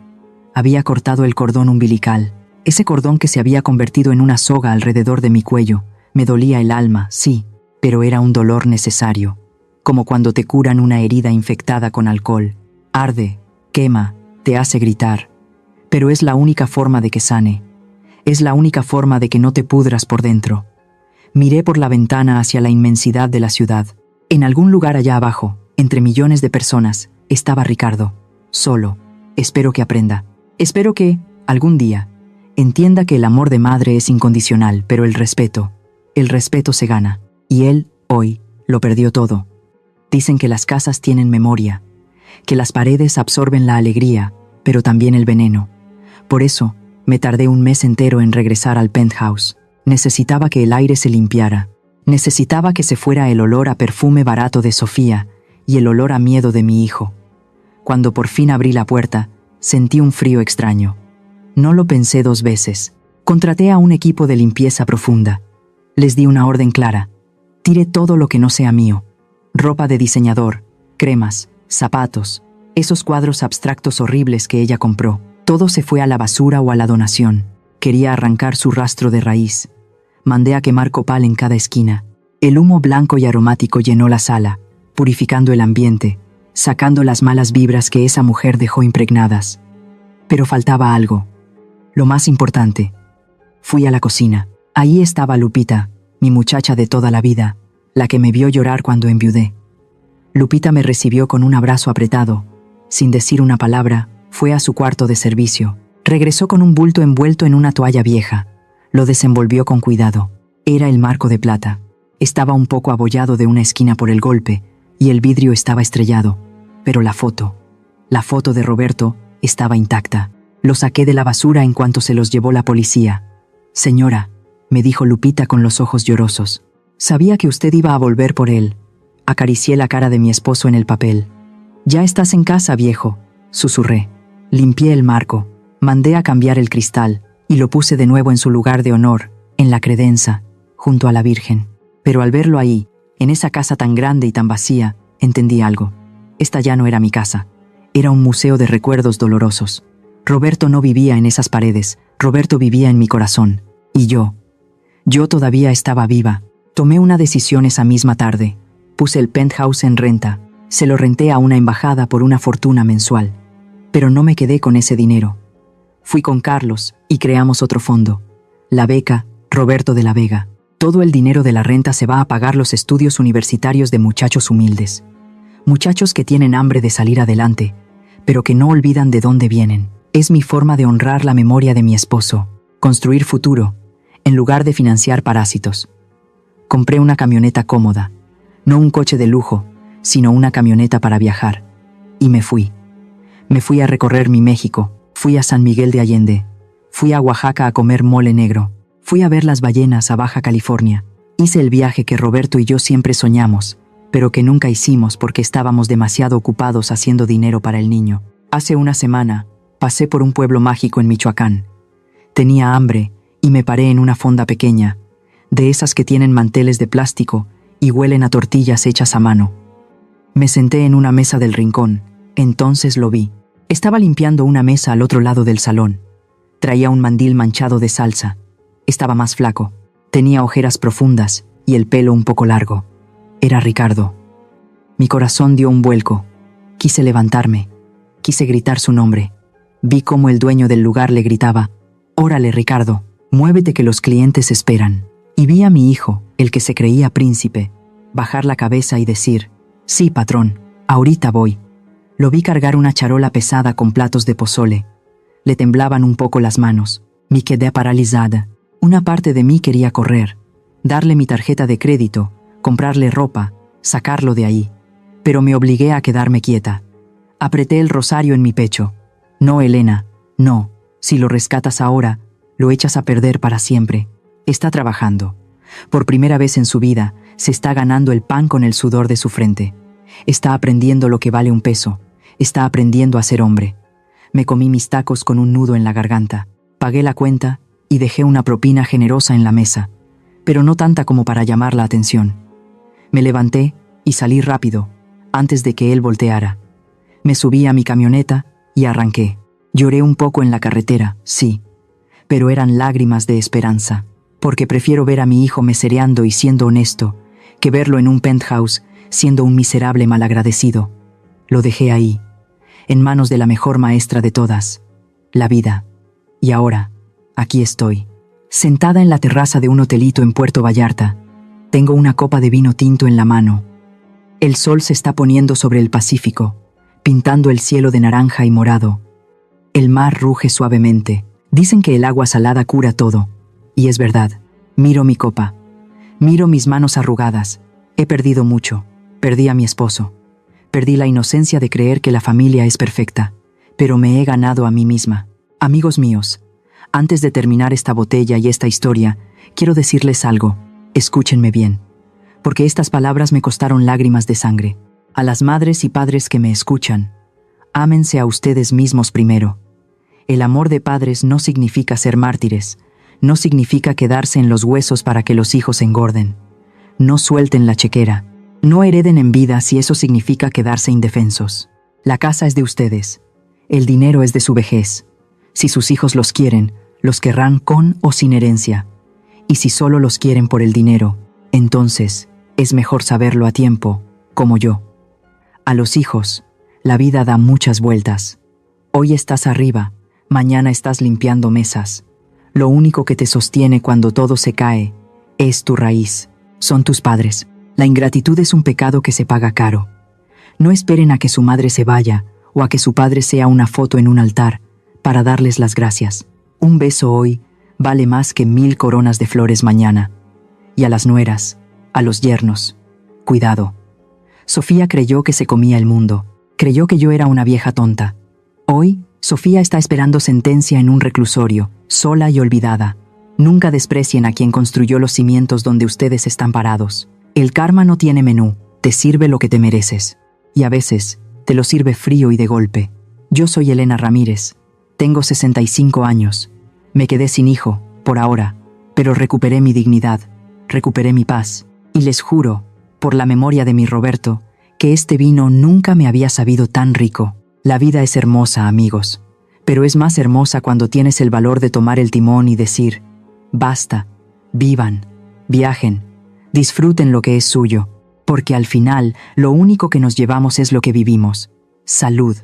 Había cortado el cordón umbilical, ese cordón que se había convertido en una soga alrededor de mi cuello. Me dolía el alma, sí, pero era un dolor necesario, como cuando te curan una herida infectada con alcohol. Arde, quema, te hace gritar. Pero es la única forma de que sane. Es la única forma de que no te pudras por dentro. Miré por la ventana hacia la inmensidad de la ciudad. En algún lugar allá abajo, entre millones de personas, estaba Ricardo. Solo. Espero que aprenda. Espero que, algún día, entienda que el amor de madre es incondicional, pero el respeto se gana. Y él, hoy, lo perdió todo. Dicen que las casas tienen memoria, que las paredes absorben la alegría, pero también el veneno. Por eso, me tardé un mes entero en regresar al penthouse. Necesitaba que el aire se limpiara. Necesitaba que se fuera el olor a perfume barato de Sofía y el olor a miedo de mi hijo. Cuando por fin abrí la puerta, sentí un frío extraño. No lo pensé 2 veces. Contraté a un equipo de limpieza profunda. Les di una orden clara. Tire todo lo que no sea mío. Ropa de diseñador, cremas, zapatos, esos cuadros abstractos horribles que ella compró. Todo se fue a la basura o a la donación. Quería arrancar su rastro de raíz. Mandé a quemar copal en cada esquina. El humo blanco y aromático llenó la sala, purificando el ambiente, sacando las malas vibras que esa mujer dejó impregnadas. Pero faltaba algo. Lo más importante. Fui a la cocina. Ahí estaba Lupita, mi muchacha de toda la vida, la que me vio llorar cuando enviudé. Lupita me recibió con un abrazo apretado. Sin decir una palabra, fue a su cuarto de servicio. Regresó con un bulto envuelto en una toalla vieja. Lo desenvolvió con cuidado. Era el marco de plata. Estaba un poco abollado de una esquina por el golpe, y el vidrio estaba estrellado. Pero la foto de Roberto, estaba intacta. Lo saqué de la basura en cuanto se los llevó la policía. «Señora», me dijo Lupita con los ojos llorosos, «sabía que usted iba a volver por él». Acaricié la cara de mi esposo en el papel. «Ya estás en casa, viejo», susurré. Limpié el marco, mandé a cambiar el cristal y lo puse de nuevo en su lugar de honor, en la credenza, junto a la Virgen. Pero al verlo ahí, en esa casa tan grande y tan vacía, entendí algo. Esta ya no era mi casa. Era un museo de recuerdos dolorosos. Roberto no vivía en esas paredes. Roberto vivía en mi corazón. Y yo todavía estaba viva. Tomé una decisión esa misma tarde. Puse el penthouse en renta. Se lo renté a una embajada por una fortuna mensual. Pero no me quedé con ese dinero. Fui con Carlos y creamos otro fondo. La beca Roberto de la Vega. Todo el dinero de la renta se va a pagar los estudios universitarios de muchachos humildes. Muchachos que tienen hambre de salir adelante, pero que no olvidan de dónde vienen. Es mi forma de honrar la memoria de mi esposo. Construir futuro, en lugar de financiar parásitos. Compré una camioneta cómoda. No un coche de lujo, sino una camioneta para viajar. Y me fui. Me fui a recorrer mi México. Fui a San Miguel de Allende. Fui a Oaxaca a comer mole negro. Fui a ver las ballenas a Baja California. Hice el viaje que Roberto y yo siempre soñamos, pero que nunca hicimos porque estábamos demasiado ocupados haciendo dinero para el niño. Hace una semana, pasé por un pueblo mágico en Michoacán. Tenía hambre y me paré en una fonda pequeña, de esas que tienen manteles de plástico y huelen a tortillas hechas a mano. Me senté en una mesa del rincón. Entonces lo vi. Estaba limpiando una mesa al otro lado del salón. Traía un mandil manchado de salsa. Estaba más flaco. Tenía ojeras profundas y el pelo un poco largo. Era Ricardo. Mi corazón dio un vuelco. Quise levantarme. Quise gritar su nombre. Vi cómo el dueño del lugar le gritaba: «Órale, Ricardo, muévete que los clientes esperan». Y vi a mi hijo, el que se creía príncipe, bajar la cabeza y decir: «Sí, patrón, ahorita voy». Lo vi cargar una charola pesada con platos de pozole. Le temblaban un poco las manos. Me quedé paralizada. Una parte de mí quería correr, darle mi tarjeta de crédito, comprarle ropa, sacarlo de ahí. Pero me obligué a quedarme quieta. Apreté el rosario en mi pecho. «No, Elena, no. Si lo rescatas ahora, lo echas a perder para siempre». Está trabajando. Por primera vez en su vida, se está ganando el pan con el sudor de su frente. Está aprendiendo lo que vale un peso. Está aprendiendo a ser hombre. Me comí mis tacos con un nudo en la garganta. Pagué la cuenta y dejé una propina generosa en la mesa, pero no tanta como para llamar la atención. Me levanté y salí rápido, antes de que él volteara. Me subí a mi camioneta y arranqué. Lloré un poco en la carretera, sí, pero eran lágrimas de esperanza, porque prefiero ver a mi hijo mesereando y siendo honesto, que verlo en un penthouse siendo un miserable malagradecido. Lo dejé ahí, en manos de la mejor maestra de todas, la vida. Y ahora, aquí estoy, sentada en la terraza de un hotelito en Puerto Vallarta. Tengo una copa de vino tinto en la mano. El sol se está poniendo sobre el Pacífico, pintando el cielo de naranja y morado. El mar ruge suavemente. Dicen que el agua salada cura todo. Y es verdad. Miro mi copa. Miro mis manos arrugadas. He perdido mucho. Perdí a mi esposo. Perdí la inocencia de creer que la familia es perfecta. Pero me he ganado a mí misma. Amigos míos, antes de terminar esta botella y esta historia, quiero decirles algo. Escúchenme bien, porque estas palabras me costaron lágrimas de sangre. A las madres y padres que me escuchan, ámense a ustedes mismos primero. El amor de padres no significa ser mártires, no significa quedarse en los huesos para que los hijos engorden. No suelten la chequera, no hereden en vida si eso significa quedarse indefensos. La casa es de ustedes, el dinero es de su vejez. Si sus hijos los quieren, los querrán con o sin herencia. Y si solo los quieren por el dinero, entonces es mejor saberlo a tiempo, como yo. A los hijos, la vida da muchas vueltas. Hoy estás arriba, mañana estás limpiando mesas. Lo único que te sostiene cuando todo se cae es tu raíz, son tus padres. La ingratitud es un pecado que se paga caro. No esperen a que su madre se vaya o a que su padre sea una foto en un altar para darles las gracias. Un beso hoy vale más que 1000 coronas de flores mañana. Y a las nueras, a los yernos, cuidado. Sofía creyó que se comía el mundo. Creyó que yo era una vieja tonta. Hoy, Sofía está esperando sentencia en un reclusorio, sola y olvidada. Nunca desprecien a quien construyó los cimientos donde ustedes están parados. El karma no tiene menú, te sirve lo que te mereces. Y a veces, te lo sirve frío y de golpe. Yo soy Elena Ramírez. Tengo 65 años. Me quedé sin hijo, por ahora, pero recuperé mi dignidad, recuperé mi paz. Y les juro, por la memoria de mi Roberto, que este vino nunca me había sabido tan rico. La vida es hermosa, amigos, pero es más hermosa cuando tienes el valor de tomar el timón y decir, basta, vivan, viajen, disfruten lo que es suyo, porque al final lo único que nos llevamos es lo que vivimos. Salud.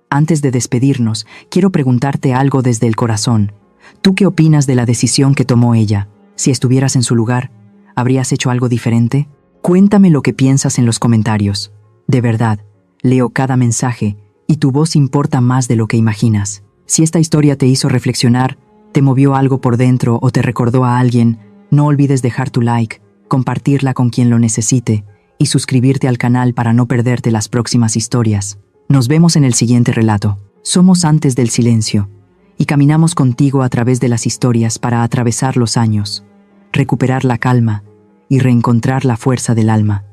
Antes de despedirnos, quiero preguntarte algo desde el corazón. ¿Tú qué opinas de la decisión que tomó ella? Si estuvieras en su lugar, ¿habrías hecho algo diferente? Cuéntame lo que piensas en los comentarios. De verdad, leo cada mensaje y tu voz importa más de lo que imaginas. Si esta historia te hizo reflexionar, te movió algo por dentro o te recordó a alguien, no olvides dejar tu like, compartirla con quien lo necesite y suscribirte al canal para no perderte las próximas historias. Nos vemos en el siguiente relato. Somos antes del silencio y caminamos contigo a través de las historias para atravesar los años, recuperar la calma y reencontrar la fuerza del alma.